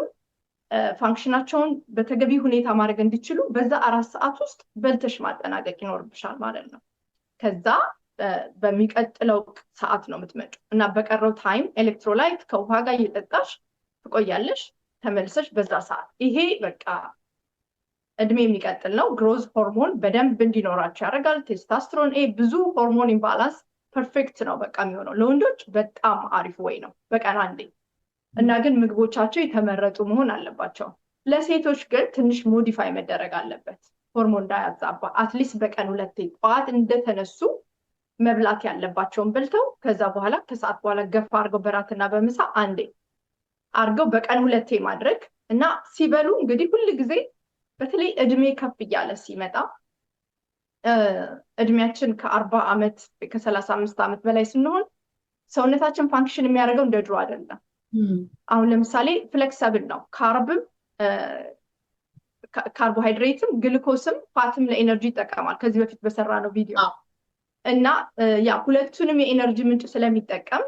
ፋንክሽናቸውን በተገቢ ሁኔታ ማድረግ እንዲችሉ በዛ 4 ሰዓት ውስጥ በልተሽ ማጠናቀቅ ይኖርብሻል ማለት ነው። ከዛ በሚቀጥለው ሰዓት ነው የምትመጪው እና በቀረው ታይም ኤሌክትሮላይት ከውሃ ጋር እየጠጣሽ ትቆያለሽ። ተመልሰሽ በዛ ሰዓት ይሄ በቃ እድሜ የሚቀጥል ነው። ግሮዝ ሆርሞን በደንብ እንዲኖራቸው ያደርጋል። ቴስታስትሮን ብዙ ሆርሞን ኢምባላንስ ፐርፌክት ነው በቃ የሚሆነው። ለወንዶች በጣም አሪፍ ወይ ነው በቀን አንዴ እና ግን ምግቦቻቸው የተመረጡ መሆን አለባቸው። ለሴቶች ግን ትንሽ ሞዲፋይ መደረግ አለበት ሆርሞን እንዳያዛባ። አትሊስት በቀን 2 ጠዋት እንደተነሱ መብላት ያለባቸውን በልተው ከዛ በኋላ ከሰዓት በኋላ ገፋ አድርገው በራትና በምሳ አንዴ አድርገው በቀን 2 ማድረግ እና ሲበሉ እንግዲህ ሁሉ ጊዜ በተለይ እድሜ ከፍ እያለ ሲመጣ እድሜያችን ከ40 ዓመት ከ35 ዓመት በላይ ስንሆን ሰውነታችን ፋንክሽን የሚያደርገው እንደ ድሮ አይደለም። አሁን ለምሳሌ ፍሌክሰብል ነው። ካርቦሃይድሬትም ግሉኮስም ፋትም ለኤነርጂ ይጠቀማል። ከዚህ በፊት በሰራ ነው ቪዲዮ እና ያ ሁለቱንም የኤነርጂ ምንጭ ስለሚጠቀም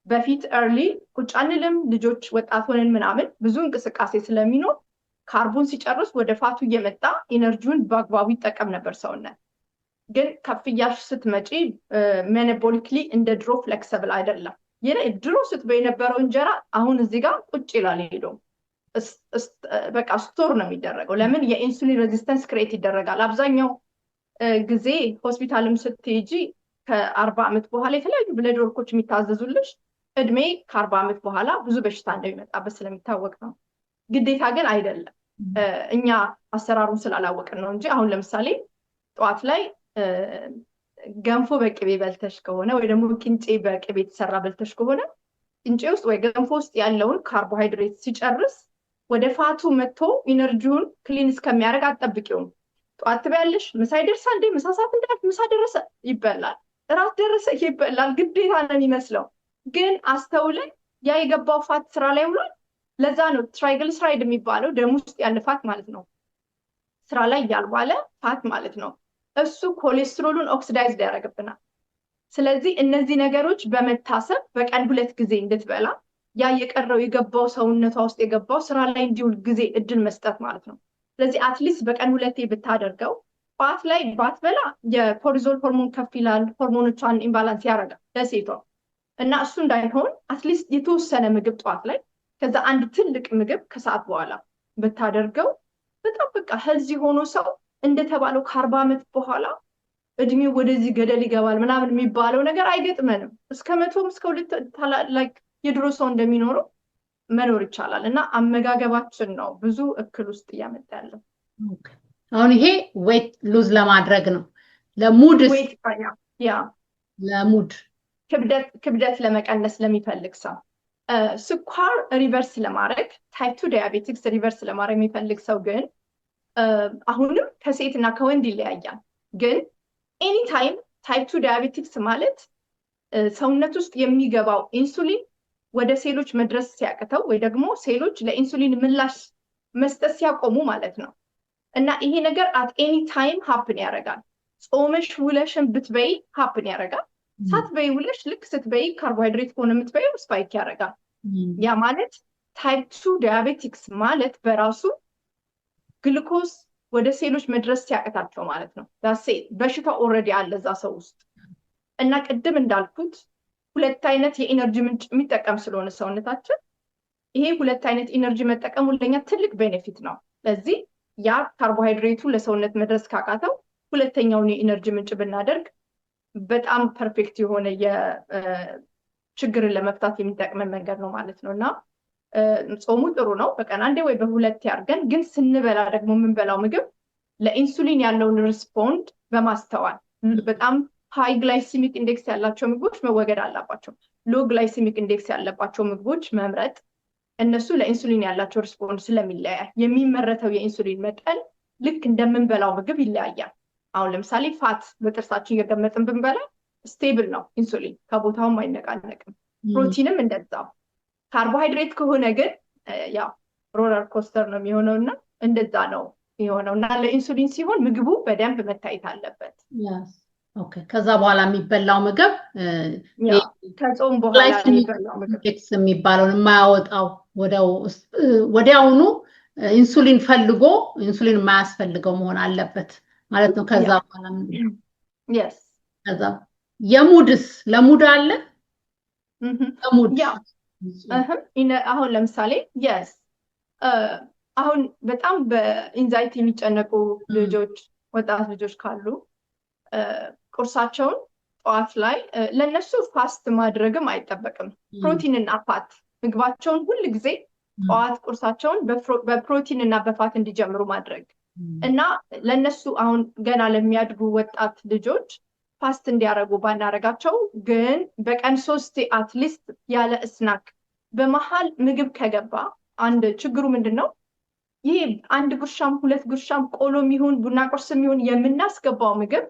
በፊት early ቁጭ አንልም። ልጆች ወጣት ሆነን ምናምን ብዙ እንቅስቃሴ ስለሚኖር ካርቦን ሲጨርስ ወደ ፋቱ እየመጣ ኤነርጂውን በአግባቡ ይጠቀም ነበር ሰውነት። ግን ከፍያሽ ስትመጪ ሜታቦሊክሊ እንደ ድሮ ፍሌክሰብል አይደለም። ድሮ ስትበይ የነበረው እንጀራ አሁን እዚህ ጋር ቁጭ ይላል ሄዶ በቃ ስቶር ነው የሚደረገው። ለምን? የኢንሱሊን ሬዚስተንስ ክሬት ይደረጋል። አብዛኛው ጊዜ ሆስፒታልም ስትሄጂ ከ40 ዓመት በኋላ የተለያዩ ብለድ ወርኮች የሚታዘዙልሽ እድሜ ከ40 ዓመት በኋላ ብዙ በሽታ እንደሚመጣበት ስለሚታወቅ ነው። ግዴታ ግን አይደለም። እኛ አሰራሩን ስላላወቅን ነው እንጂ አሁን ለምሳሌ ጠዋት ላይ ገንፎ በቅቤ በልተሽ ከሆነ ወይ ደግሞ ቅንጬ በቅቤ የተሰራ በልተሽ ከሆነ ቅንጬ ውስጥ ወይ ገንፎ ውስጥ ያለውን ካርቦሃይድሬት ሲጨርስ ወደ ፋቱ መጥቶ ኢነርጂውን ክሊን እስከሚያደርግ አትጠብቂውም። ጠዋት ትበያለሽ፣ ምሳ ይደርሳል እንዴ፣ ምሳ ሰዓት እንዳት ምሳ ደረሰ ይበላል፣ እራት ደረሰ ይበላል። ግዴታ ነው የሚመስለው። ግን አስተውለን ያ የገባው ፋት ስራ ላይ ውሏል። ለዛ ነው ትራይግሊሰራይድ የሚባለው ደም ውስጥ ያለ ፋት ማለት ነው። ስራ ላይ ያልዋለ ፋት ማለት ነው። እሱ ኮሌስትሮሉን ኦክሲዳይዝድ ያደርግብናል። ስለዚህ እነዚህ ነገሮች በመታሰብ በቀን 2 ጊዜ እንድትበላ ያ የቀረው የገባው ሰውነቷ ውስጥ የገባው ስራ ላይ እንዲውል ጊዜ እድል መስጠት ማለት ነው። ስለዚህ አትሊስት በቀን 2 ብታደርገው ጠዋት ላይ ባትበላ የኮርቲዞል ሆርሞን ከፍ ይላል፣ ሆርሞኖቿን ኢምባላንስ ያደርጋል ለሴቷ። እና እሱ እንዳይሆን አትሊስት የተወሰነ ምግብ ጠዋት ላይ ከዛ አንድ ትልቅ ምግብ ከሰዓት በኋላ ብታደርገው በጣም በቃ ሄልዚ ሆኖ ሰው እንደተባለው ከ40 ዓመት በኋላ እድሜው ወደዚህ ገደል ይገባል ምናምን የሚባለው ነገር አይገጥመንም። እስከ 100 እስከ 200 ላይክ የድሮ ሰው እንደሚኖረው መኖር ይቻላል። እና አመጋገባችን ነው ብዙ እክል ውስጥ እያመጣ ያለው። አሁን ይሄ ዌት ሉዝ ለማድረግ ነው። ለሙድስ ያ ለሙድ ክብደት ለመቀነስ ለሚፈልግ ሰው ስኳር ሪቨርስ ለማድረግ ታይፕ 2 ዳያቤቲክስ ሪቨርስ ለማድረግ የሚፈልግ ሰው ግን አሁንም ከሴትና ከወንድ ይለያያል። ግን ኤኒ ታይም ታይፕ 2 ዳያቤቲክስ ማለት ሰውነት ውስጥ የሚገባው ኢንሱሊን ወደ ሴሎች መድረስ ሲያቅተው ወይ ደግሞ ሴሎች ለኢንሱሊን ምላሽ መስጠት ሲያቆሙ ማለት ነው። እና ይሄ ነገር አት ኤኒ ታይም ሀፕን ያደርጋል። ጾመሽ ውለሽን ብትበይ ሀፕን ያደርጋል። ሳትበይ ውለሽ ልክ ስትበይ ካርቦሃይድሬት ከሆነ የምትበይው ስፓይክ ያደርጋል። ያ ማለት ታይፕ 2 ዳያቤቲክስ ማለት በራሱ ግሉኮስ ወደ ሴሎች መድረስ ሲያቅታቸው ማለት ነው። ዳሴ በሽታ ኦልሬዲ አለ እዛ ሰው ውስጥ። እና ቅድም እንዳልኩት 2 አይነት የኢነርጂ ምንጭ የሚጠቀም ስለሆነ ሰውነታችን ይሄ 2 አይነት ኢነርጂ መጠቀሙ ለኛ ትልቅ ቤኔፊት ነው። ለዚህ ያ ካርቦሃይድሬቱ ለሰውነት መድረስ ካቃተው ሁለተኛውን የኢነርጂ ምንጭ ብናደርግ በጣም ፐርፌክት የሆነ ችግርን ለመፍታት የሚጠቅመን መንገድ ነው ማለት ነው። እና ጾሙ ጥሩ ነው፣ በቀን 1 ወይ በ2 ያርገን። ግን ስንበላ ደግሞ የምንበላው ምግብ ለኢንሱሊን ያለውን ሪስፖንድ በማስተዋል በጣም ሃይ ግላይሲሚክ ኢንዴክስ ያላቸው ምግቦች መወገድ አለባቸው። ሎ ግላይሲሚክ ኢንዴክስ ያለባቸው ምግቦች መምረጥ። እነሱ ለኢንሱሊን ያላቸው ሪስፖንድ ስለሚለያይ የሚመረተው የኢንሱሊን መጠን ልክ እንደምንበላው ምግብ ይለያያል። አሁን ለምሳሌ ፋት በጥርሳችን እየገመጥን ብንበላ ስቴብል ነው ኢንሱሊን፣ ከቦታውም አይነቃነቅም። ፕሮቲንም እንደዛው። ካርቦሃይድሬት ከሆነ ግን ያው ሮለር ኮስተር ነው የሚሆነውና እንደዛ ነው የሆነው። እና ለኢንሱሊን ሲሆን ምግቡ በደንብ መታየት አለበት። ኦኬ። ከዛ በኋላ የሚበላው ምግብ ከጾም በኋላ የሚበላው ምግብ የሚባለውን የማያወጣው ወዲያውኑ ኢንሱሊን ፈልጎ ኢንሱሊን የማያስፈልገው መሆን አለበት ማለት ነው። ከዛ በኋላ yes ከዛ የሙድስ ለሙድ አለ ለሙድ አሁን ለምሳሌ yes አሁን በጣም በኢንዛይቲ የሚጨነቁ ልጆች ወጣት ልጆች ካሉ ቁርሳቸውን ጠዋት ላይ ለነሱ ፋስት ማድረግም አይጠበቅም። ፕሮቲን እና ፋት ምግባቸውን ሁሉ ጊዜ ጠዋት ቁርሳቸውን በፕሮቲን እና በፋት እንዲጀምሩ ማድረግ እና ለነሱ አሁን ገና ለሚያድጉ ወጣት ልጆች ፋስት እንዲያረጉ ባናረጋቸው ግን በቀን 3 አትሊስት ያለ ስናክ በመሃል ምግብ ከገባ አንድ ችግሩ ምንድነው? ይሄ 1 ጉርሻም 2 ጉርሻም ቆሎም ይሁን ቡና ቁርስም ይሁን የምናስገባው ምግብ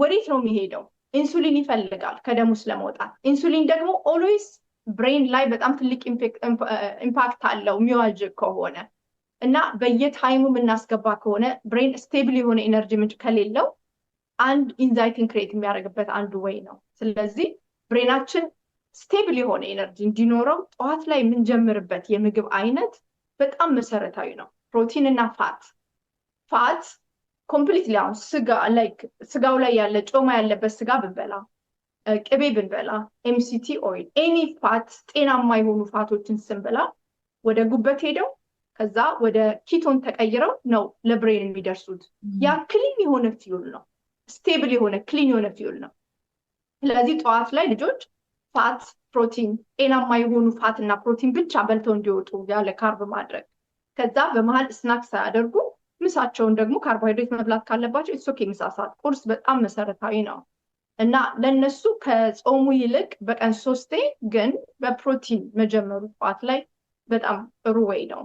ወዴት ነው የሚሄደው? ኢንሱሊን ይፈልጋል ከደም ውስጥ ለመውጣት። ኢንሱሊን ደግሞ ኦልዌይስ ብሬን ላይ በጣም ትልቅ ኢምፓክት አለው የሚዋጅ ከሆነ እና በየታይሙ የምናስገባ ከሆነ ብሬን ስቴብል የሆነ ኢነርጂ ምንጭ ከሌለው አንድ ኢንዛይቲን ክሬት የሚያደርግበት አንዱ ወይ ነው። ስለዚህ ብሬናችን ስቴብል የሆነ ኢነርጂ እንዲኖረው ጠዋት ላይ የምንጀምርበት የምግብ አይነት በጣም መሰረታዊ ነው። ፕሮቲን እና ፋት ኮምፕሊትሊ አሁን ስጋው ላይ ያለ ጮማ ያለበት ስጋ ብንበላ፣ ቅቤ ብንበላ፣ ኤምሲቲ ኦይል ኤኒ ፋት ጤናማ የሆኑ ፋቶችን ስንበላ ወደ ጉበት ሄደው ከዛ ወደ ኪቶን ተቀይረው ነው ለብሬን የሚደርሱት። ያ ክሊን የሆነ ፊውል ነው፣ ስቴብል የሆነ ክሊን የሆነ ፊውል ነው። ስለዚህ ጠዋት ላይ ልጆች ፋት፣ ፕሮቲን ጤናማ የሆኑ ፋት እና ፕሮቲን ብቻ በልተው እንዲወጡ ያለ ካርብ ማድረግ። ከዛ በመሃል ስናክ ሳያደርጉ ምሳቸውን ደግሞ ካርቦሃይድሬት መብላት ካለባቸው ኢትስ ኦኬ። ምሳ ሰዓት ቁርስ በጣም መሰረታዊ ነው እና ለነሱ ከጾሙ ይልቅ በቀን 3 ግን በፕሮቲን መጀመሩ ጠዋት ላይ በጣም ጥሩ ወይ ነው።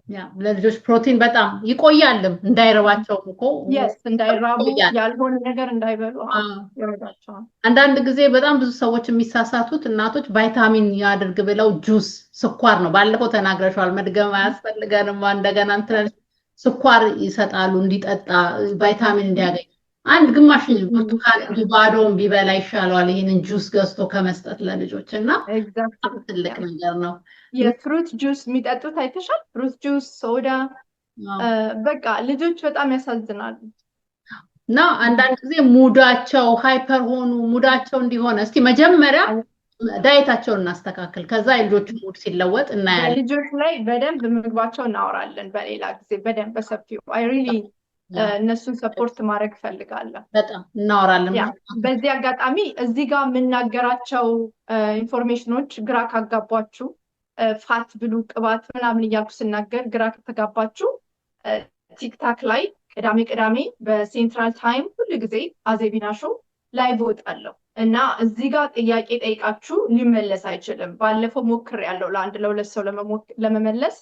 ያ ለልጆች ፕሮቲን በጣም ይቆያልም እንዳይረባቸውም እኮ የስ እንዳይራቡ ይቆያል። ያልሆነ ነገር እንዳይበሉ ይረዳቸዋል። አንዳንድ ጊዜ በጣም ብዙ ሰዎች የሚሳሳቱት እናቶች ቫይታሚን ያድርግ ብለው ጁስ ስኳር ነው ባለፈው ተናግረሻል፣ መድገም አያስፈልገንም። እንደገና እንትን ስኳር ይሰጣሉ እንዲጠጣ ቫይታሚን እንዲያገኝ። አንድ ግማሽ ብርቱካን ባዶውን ቢበላ ይሻለዋል ይሄንን ጁስ ገዝቶ ከመስጠት ለልጆች እና ትልቅ ነገር ነው። የፍሩት ጁስ የሚጠጡት አይተሻል? ፍሩት ጁስ፣ ሶዳ በቃ ልጆች በጣም ያሳዝናሉ። እና አንዳንድ ጊዜ ሙዳቸው ሃይፐር ሆኑ ሙዳቸው እንዲሆነ እስቲ መጀመሪያ ዳይታቸውን እናስተካክል፣ ከዛ የልጆቹ ሙድ ሲለወጥ እናያለን። ልጆች ላይ በደንብ ምግባቸው እናወራለን በሌላ ጊዜ በደንብ በሰፊው። አይ ሪሊ እነሱን ሰፖርት ማድረግ ፈልጋለሁ። በጣም እናወራለን። በዚህ አጋጣሚ እዚህ ጋር የምናገራቸው ኢንፎርሜሽኖች ግራ ካጋቧችሁ ፋት ብሉ ቅባት ምናምን እያልኩ ስናገር ግራ ከተጋባችሁ ቲክታክ ላይ ቅዳሜ በሴንትራል ታይም ሁሉ ጊዜ አዜቢና ሾው ላይቭ እወጣለሁ እና እዚህ ጋር ጥያቄ ጠይቃችሁ ሊመለስ አይችልም። ባለፈው ሞክሬያለሁ ለአንድ ለሁለት ሰው ለመመለስ፣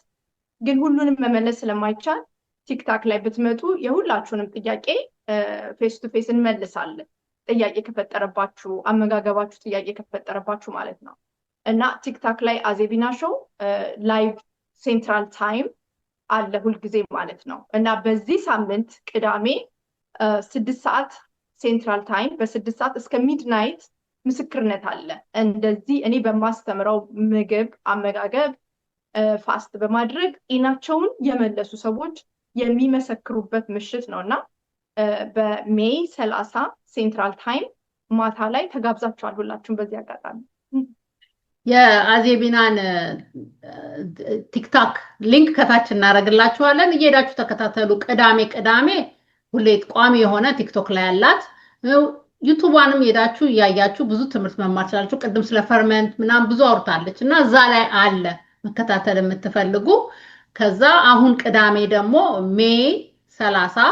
ግን ሁሉንም መመለስ ስለማይቻል ቲክታክ ላይ ብትመጡ የሁላችሁንም ጥያቄ ፌስ ቱ ፌስ እንመልሳለን። ጥያቄ ከፈጠረባችሁ አመጋገባችሁ ጥያቄ ከፈጠረባችሁ ማለት ነው። እና ቲክታክ ላይ አዜቢና ሾው ላይቭ ሴንትራል ታይም አለ ሁልጊዜ ማለት ነው። እና በዚህ ሳምንት ቅዳሜ 6 ሰዓት ሴንትራል ታይም በ6 ሰዓት እስከ ሚድናይት ምስክርነት አለ። እንደዚህ እኔ በማስተምረው ምግብ አመጋገብ ፋስት በማድረግ ጤናቸውን የመለሱ ሰዎች የሚመሰክሩበት ምሽት ነው እና በሜይ 30 ሴንትራል ታይም ማታ ላይ ተጋብዛችኋል ሁላችሁም። በዚህ አጋጣሚ የአዜቢናን ቲክታክ ሊንክ ከታች እናደርግላችኋለን፣ እየሄዳችሁ ተከታተሉ። ቅዳሜ ሁሌ ቋሚ የሆነ ቲክቶክ ላይ ያላት፣ ዩቱቧንም ሄዳችሁ እያያችሁ ብዙ ትምህርት መማር ትችላላችሁ። ቅድም ስለ ፈርመንት ምናምን ብዙ አውርታለች እና እዛ ላይ አለ መከታተል የምትፈልጉ። ከዛ አሁን ቅዳሜ ደግሞ ሜይ 30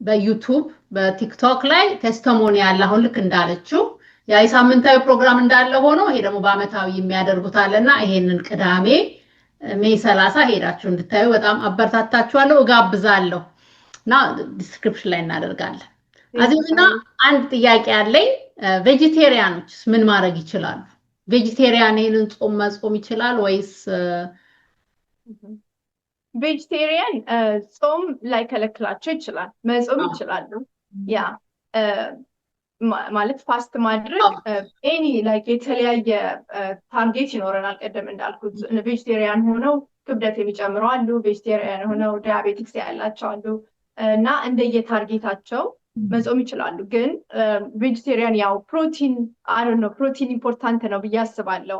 በዩቱብ በቲክቶክ ላይ ቴስቲሞኒ ያለ አሁን ልክ እንዳለችው ያ የሳምንታዊ ፕሮግራም እንዳለ ሆኖ ይሄ ደግሞ በአመታዊ የሚያደርጉት አለና ይሄንን ቅዳሜ ሜይ 30 ሄዳችሁ እንድታዩ በጣም አበረታታችኋለሁ፣ እጋብዛለሁ እና ዲስክሪፕሽን ላይ እናደርጋለን። አዜቢና አንድ ጥያቄ አለኝ። ቬጂቴሪያኖች ምን ማድረግ ይችላሉ? ቬጂቴሪያን ይሄንን ጾም መጾም ይችላል ወይስ? ቬጂቴሪያን ጾም ላይ ከለክላቸው ይችላል፣ መጾም ይችላሉ። ያ ማለት ፋስት ማድረግ ኤኒ ላይክ የተለያየ ታርጌት ይኖረናል። ቀደም እንዳልኩት ቬጂቴሪያን ሆነው ክብደት የሚጨምሩ አሉ፣ ቬጂቴሪያን ሆነው ዲያቤቲክስ ያላቸው አሉ እና እንደየታርጌታቸው መጾም ይችላሉ። ግን ቬጂቴሪያን ያው ፕሮቲን ፕሮቲን ኢምፖርታንት ነው ብዬ አስባለሁ።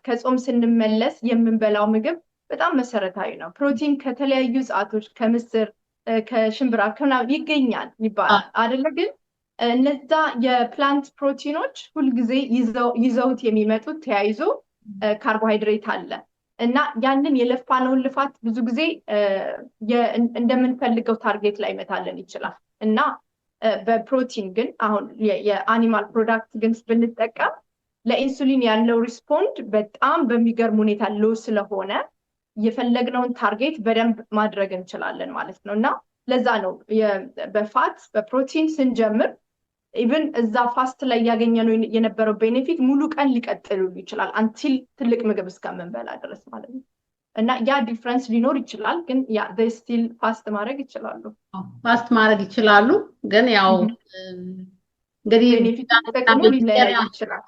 ከጾም ስንመለስ የምንበላው ምግብ በጣም መሰረታዊ ነው። ፕሮቲን ከተለያዩ እጽዋቶች ከምስር፣ ከሽምብራ ይገኛል ይባላል አይደለ? ግን እነዛ የፕላንት ፕሮቲኖች ሁልጊዜ ይዘውት የሚመጡት ተያይዞ ካርቦሃይድሬት አለ እና ያንን የለፋነውን ልፋት ብዙ ጊዜ እንደምንፈልገው ታርጌት ላይ መታለን ይችላል እና በፕሮቲን ግን አሁን የአኒማል ፕሮዳክት ግን ብንጠቀም ለኢንሱሊን ያለው ሪስፖንድ በጣም በሚገርም ሁኔታ ሎ ስለሆነ የፈለግነውን ታርጌት በደንብ ማድረግ እንችላለን ማለት ነው። እና ለዛ ነው በፋት በፕሮቲን ስንጀምር ኢቭን እዛ ፋስት ላይ ያገኘነው የነበረው ቤኔፊት ሙሉ ቀን ሊቀጥሉ ይችላል አንቲል ትልቅ ምግብ እስከምንበላ ድረስ ማለት ነው። እና ያ ዲፍረንስ ሊኖር ይችላል፣ ግን ያ ስቲል ፋስት ማድረግ ይችላሉ። ፋስት ማድረግ ይችላሉ፣ ግን ያው እንግዲህ ቤኔፊት ሊለያይ ይችላል።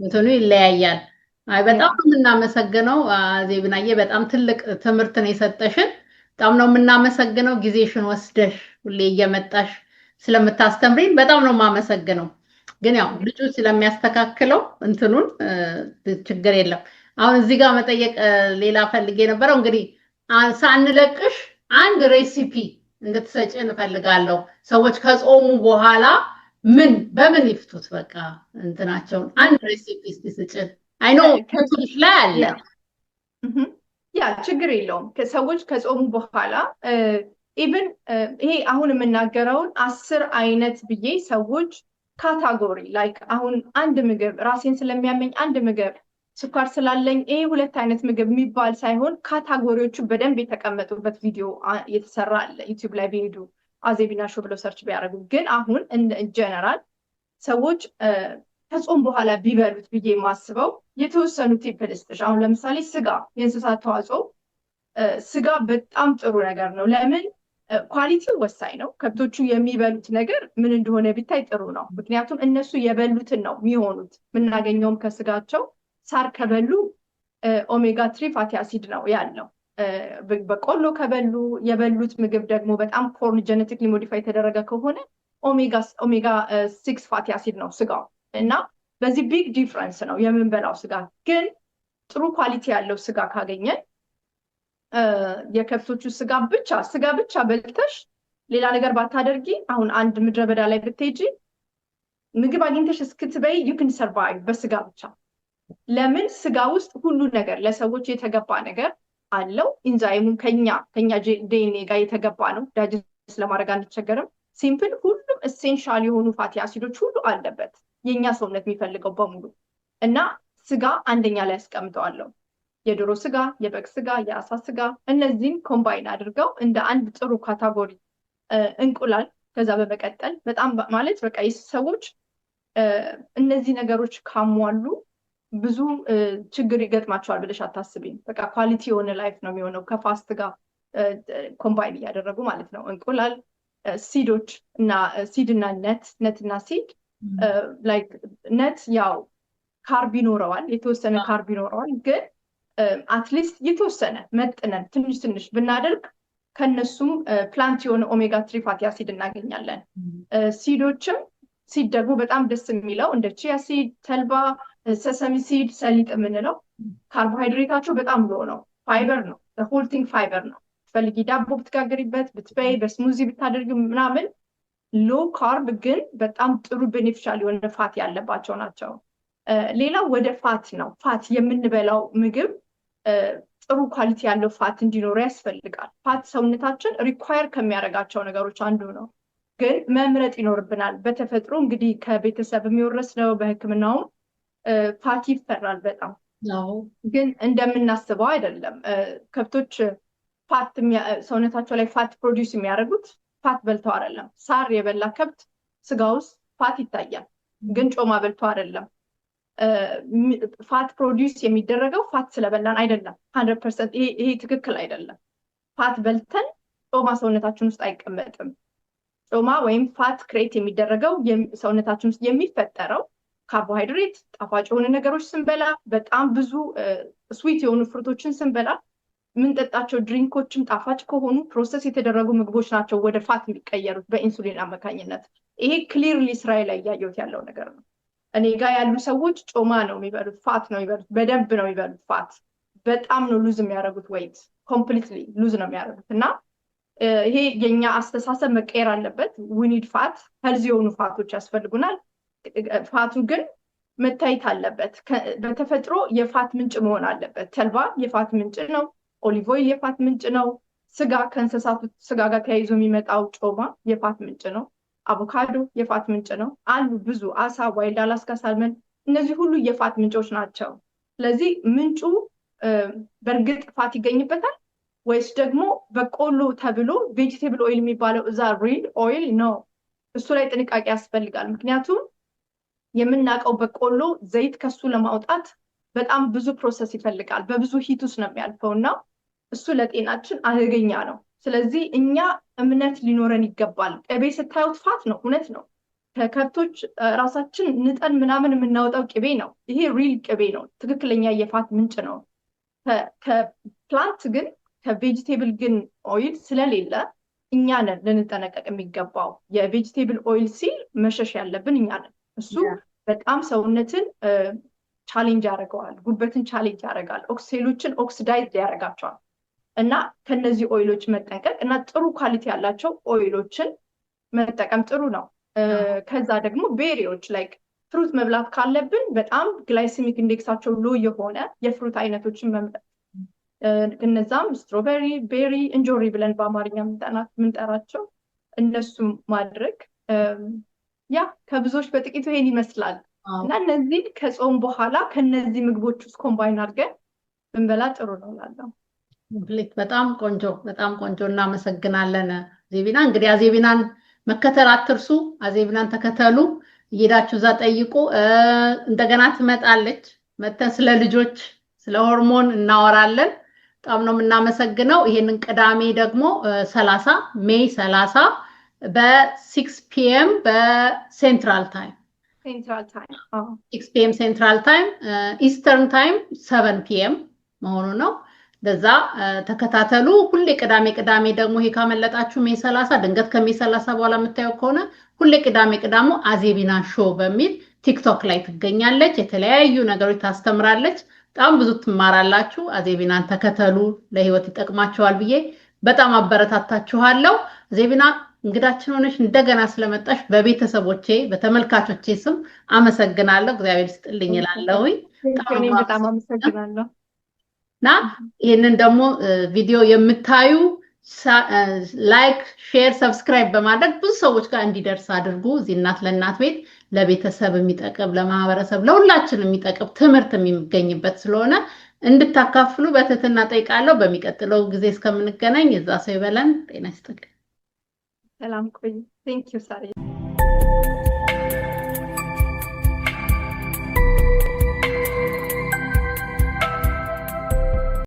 እንትኑ ይለያያል። አይ በጣም ነው የምናመሰግነው አዜብናዬ፣ በጣም ትልቅ ትምህርት ነው የሰጠሽን። በጣም ነው የምናመሰግነው ጊዜሽን ወስደሽ ሁሌ እየመጣሽ ስለምታስተምሪን በጣም ነው የማመሰግነው። ግን ያው ልጁ ስለሚያስተካክለው እንትኑን ችግር የለም። አሁን እዚህ ጋር መጠየቅ ሌላ ፈልጌ ነበረው። እንግዲህ ሳንለቅሽ አንድ ሬሲፒ እንድትሰጪን እፈልጋለሁ። ሰዎች ከጾሙ በኋላ በምን ይፍቱት በቃ እንትናቸውን አንድ ሬሲፒ ስጪን። አይ ኖ ከቱሽ ላይ አለ ያ ችግር የለውም። ሰዎች ከጾሙ በኋላ ኢቭን ይሄ አሁን የምናገረውን 10 አይነት ብዬ ሰዎች ካታጎሪ ላይክ አሁን አንድ ምግብ ራሴን ስለሚያመኝ አንድ ምግብ ስኳር ስላለኝ ይሄ ሁለት አይነት ምግብ የሚባል ሳይሆን ካታጎሪዎቹ በደንብ የተቀመጡበት ቪዲዮ የተሰራ አለ ዩቲዩብ ላይ ቢሄዱ አዜቢና ሾው ብለው ሰርች ቢያደርጉ። ግን አሁን ጀነራል ሰዎች ከጾም በኋላ ቢበሉት ብዬ የማስበው የተወሰኑ ቲፕ ልስጥሽ። አሁን ለምሳሌ ስጋ፣ የእንስሳት ተዋጽኦ ስጋ በጣም ጥሩ ነገር ነው። ለምን? ኳሊቲው ወሳኝ ነው። ከብቶቹ የሚበሉት ነገር ምን እንደሆነ ቢታይ ጥሩ ነው። ምክንያቱም እነሱ የበሉትን ነው የሚሆኑት። የምናገኘውም ከስጋቸው ሳር ከበሉ ኦሜጋ 3 ፋቲ አሲድ ነው ያለው። በቆሎ ከበሉ የበሉት ምግብ ደግሞ በጣም ኮርን ጀነቲክሊ ሞዲፋይ የተደረገ ከሆነ ኦሜጋ 6 ፋቲ አሲድ ነው ስጋው። እና በዚህ ቢግ ዲፍረንስ ነው የምንበላው ስጋ። ግን ጥሩ ኳሊቲ ያለው ስጋ ካገኘን የከብቶቹ ስጋ ብቻ በልተሽ ሌላ ነገር ባታደርጊ፣ አሁን አንድ ምድረ በዳ ላይ ብትሄጂ ምግብ አግኝተሽ እስክትበይ ዩ ካን ሰርቫይቭ በስጋ ብቻ። ለምን? ስጋ ውስጥ ሁሉ ነገር ለሰዎች የተገባ ነገር አለው። ኢንዛይሙም ከኛ ዲኤንኤ ጋር የተገባ ነው። ዳይጀስት ለማድረግ አንቸገርም። ሲምፕል ሁሉም ኤሴንሻል የሆኑ ፋቲ አሲዶች ሁሉ አለበት የኛ ሰውነት የሚፈልገው በሙሉ። እና ስጋ አንደኛ ላይ ያስቀምጠዋለሁ። የዶሮ ስጋ፣ የበግ ስጋ፣ የአሳ ስጋ እነዚህም ኮምባይን አድርገው እንደ አንድ ጥሩ ካታጎሪ። እንቁላል ከዛ በመቀጠል በጣም ማለት በቃ ሰዎች እነዚህ ነገሮች ካሟሉ ብዙ ችግር ይገጥማቸዋል ብለሽ አታስቢም። በቃ ኳሊቲ የሆነ ላይፍ ነው የሚሆነው ከፋስት ጋር ኮምባይን እያደረጉ ማለት ነው። እንቁላል፣ ሲዶች እና ሲድ እና ነት እና ሲድ ላይክ ነት ያው ካርብ ይኖረዋል፣ የተወሰነ ካርብ ይኖረዋል። ግን አትሊስት የተወሰነ መጥነን ትንሽ ብናደርግ ከነሱም ፕላንት የሆነ ኦሜጋ 3 ፋቲ አሲድ እናገኛለን። ሲዶችም ሲድ ደግሞ በጣም ደስ የሚለው እንደ ቺያ ሲድ፣ ተልባ፣ ሰሰሚ ሲድ፣ ሰሊጥ የምንለው ካርቦሃይድሬታቸው በጣም ሎ ነው። ፋይበር ነው፣ ሆል ቲንግ ፋይበር ነው። ትፈልጊ ዳቦ ብትጋግሪበት፣ ብትበይ፣ በስሙዚ ብታደርጊ ምናምን ሎ ካርብ ግን በጣም ጥሩ ቤኔፊሻል የሆነ ፋት ያለባቸው ናቸው። ሌላው ወደ ፋት ነው። ፋት የምንበላው ምግብ ጥሩ ኳሊቲ ያለው ፋት እንዲኖረው ያስፈልጋል። ፋት ሰውነታችን ሪኳየር ከሚያደርጋቸው ነገሮች አንዱ ነው። ግን መምረጥ ይኖርብናል። በተፈጥሮ እንግዲህ ከቤተሰብ የሚወረስ ነው። በሕክምናውም ፋት ይፈራል በጣም ግን እንደምናስበው አይደለም። ከብቶች ፋት ሰውነታቸው ላይ ፋት ፕሮዲውስ የሚያደርጉት ፋት በልተው አይደለም። ሳር የበላ ከብት ስጋ ውስጥ ፋት ይታያል፣ ግን ጮማ በልቶ አይደለም። ፋት ፕሮዲውስ የሚደረገው ፋት ስለበላን አይደለም። 100% ይሄ ትክክል አይደለም። ፋት በልተን ጮማ ሰውነታችን ውስጥ አይቀመጥም። ጮማ ወይም ፋት ክሬት የሚደረገው ሰውነታችን ውስጥ የሚፈጠረው ካርቦሃይድሬት፣ ጣፋጭ የሆኑ ነገሮች ስንበላ፣ በጣም ብዙ ስዊት የሆኑ ፍሩቶችን ስንበላ፣ የምንጠጣቸው ድሪንኮችም ጣፋጭ ከሆኑ ፕሮሰስ የተደረጉ ምግቦች ናቸው ወደ ፋት የሚቀየሩት በኢንሱሊን አማካኝነት። ይሄ ክሊርሊ እስራኤል ላይ እያየሁት ያለው ነገር ነው። እኔ ጋር ያሉ ሰዎች ጮማ ነው የሚበሉት፣ ፋት ነው የሚበሉት፣ በደንብ ነው የሚበሉት ፋት። በጣም ነው ሉዝ የሚያደርጉት ዌይት፣ ኮምፕሊትሊ ሉዝ ነው የሚያደርጉት። እና ይሄ የኛ አስተሳሰብ መቀየር አለበት። ዊኒድ ፋት፣ ሄልዚ የሆኑ ፋቶች ያስፈልጉናል። ፋቱ ግን መታየት አለበት። በተፈጥሮ የፋት ምንጭ መሆን አለበት። ተልባ የፋት ምንጭ ነው። ኦሊቭ ኦይል የፋት ምንጭ ነው። ስጋ ከእንስሳቱ ስጋ ጋር ተያይዞ የሚመጣው ጮማ የፋት ምንጭ ነው። አቮካዶ የፋት ምንጭ ነው። አሉ ብዙ አሳ፣ ዋይልድ አላስካ ሳልመን፣ እነዚህ ሁሉ የፋት ምንጮች ናቸው። ስለዚህ ምንጩ በእርግጥ ፋት ይገኝበታል ወይስ ደግሞ በቆሎ ተብሎ ቬጂቴብል ኦይል የሚባለው እዛ ሪል ኦይል ነው? እሱ ላይ ጥንቃቄ ያስፈልጋል። ምክንያቱም የምናውቀው በቆሎ ዘይት ከሱ ለማውጣት በጣም ብዙ ፕሮሰስ ይፈልጋል። በብዙ ሂት ውስጥ ነው የሚያልፈው እና እሱ ለጤናችን አደገኛ ነው። ስለዚህ እኛ እምነት ሊኖረን ይገባል። ቅቤ ስታዩት ፋት ነው፣ እውነት ነው። ከከብቶች ራሳችን ንጠን ምናምን የምናወጣው ቅቤ ነው። ይሄ ሪል ቅቤ ነው፣ ትክክለኛ የፋት ምንጭ ነው። ከፕላንት ግን ከቬጂቴብል ግን ኦይል ስለሌለ እኛ ነን ልንጠነቀቅ የሚገባው። የቬጂቴብል ኦይል ሲል መሸሽ ያለብን እኛ ነን። እሱ በጣም ሰውነትን ቻሌንጅ ያደርገዋል፣ ጉበትን ቻሌንጅ ያደርጋል፣ ኦክሴሎችን ኦክሲዳይዝ ያደርጋቸዋል። እና ከነዚህ ኦይሎች መጠንቀቅ እና ጥሩ ኳሊቲ ያላቸው ኦይሎችን መጠቀም ጥሩ ነው። ከዛ ደግሞ ቤሪዎች ላይክ ፍሩት መብላት ካለብን በጣም ግላይሲሚክ ኢንዴክሳቸው ሎ የሆነ የፍሩት አይነቶችን መምረጥ። እነዛም ስትሮበሪ፣ ቤሪ፣ እንጆሪ ብለን በአማርኛ የምንጠራቸው እነሱም ማድረግ። ያ ከብዙዎች በጥቂቱ ይሄን ይመስላል። እና እነዚህ ከጾም በኋላ ከነዚህ ምግቦች ውስጥ ኮምባይን አድርገን ብንበላ ጥሩ ነው እላለሁ። በጣም ቆንጆ እናመሰግናለን ዜቢና። እንግዲህ አዜቢናን መከተል አትርሱ። አዜቢናን ተከተሉ፣ እየሄዳችሁ እዛ ጠይቁ። እንደገና ትመጣለች፣ መተን ስለ ልጆች ስለ ሆርሞን እናወራለን። በጣም ነው የምናመሰግነው። ይሄንን ቅዳሜ ደግሞ 30 ሜይ 30 በ6 ፒኤም በሴንትራል ታይም 6 ፒኤም ሴንትራል ታይም ኢስተርን ታይም 7 ፒኤም መሆኑ ነው። ለዛ ተከታተሉ። ሁሌ ቅዳሜ ደግሞ ይሄ ካመለጣችሁ ሜይ 30 ድንገት ከሜይ 30 በኋላ የምታየው ከሆነ ሁሌ ቅዳሜ አዜቢና ሾው በሚል ቲክቶክ ላይ ትገኛለች። የተለያዩ ነገሮች ታስተምራለች። በጣም ብዙ ትማራላችሁ። አዜቢናን ተከተሉ፣ ለህይወት ይጠቅማችኋል ብዬ በጣም አበረታታችኋለሁ። አዜቢና እንግዳችን ሆነሽ እንደገና ስለመጣሽ በቤተሰቦቼ በተመልካቾቼ ስም አመሰግናለሁ። እግዚአብሔር ይስጥልኝ እላለሁ። በጣም አመሰግናለሁ። እና ይሄንን ደግሞ ቪዲዮ የምታዩ ላይክ፣ ሼር፣ ሰብስክራይብ በማድረግ ብዙ ሰዎች ጋር እንዲደርስ አድርጉ። እዚህ እናት ለእናት ቤት ለቤተሰብ የሚጠቅም ለማህበረሰብ ለሁላችን የሚጠቅም ትምህርት የሚገኝበት ስለሆነ እንድታካፍሉ በትህትና ጠይቃለሁ። በሚቀጥለው ጊዜ እስከምንገናኝ የዛ ሰው ይበለን። ጤና ይስጥልኝ። ሰላም ቆይ። ቴንክ ዩ ሳሪ።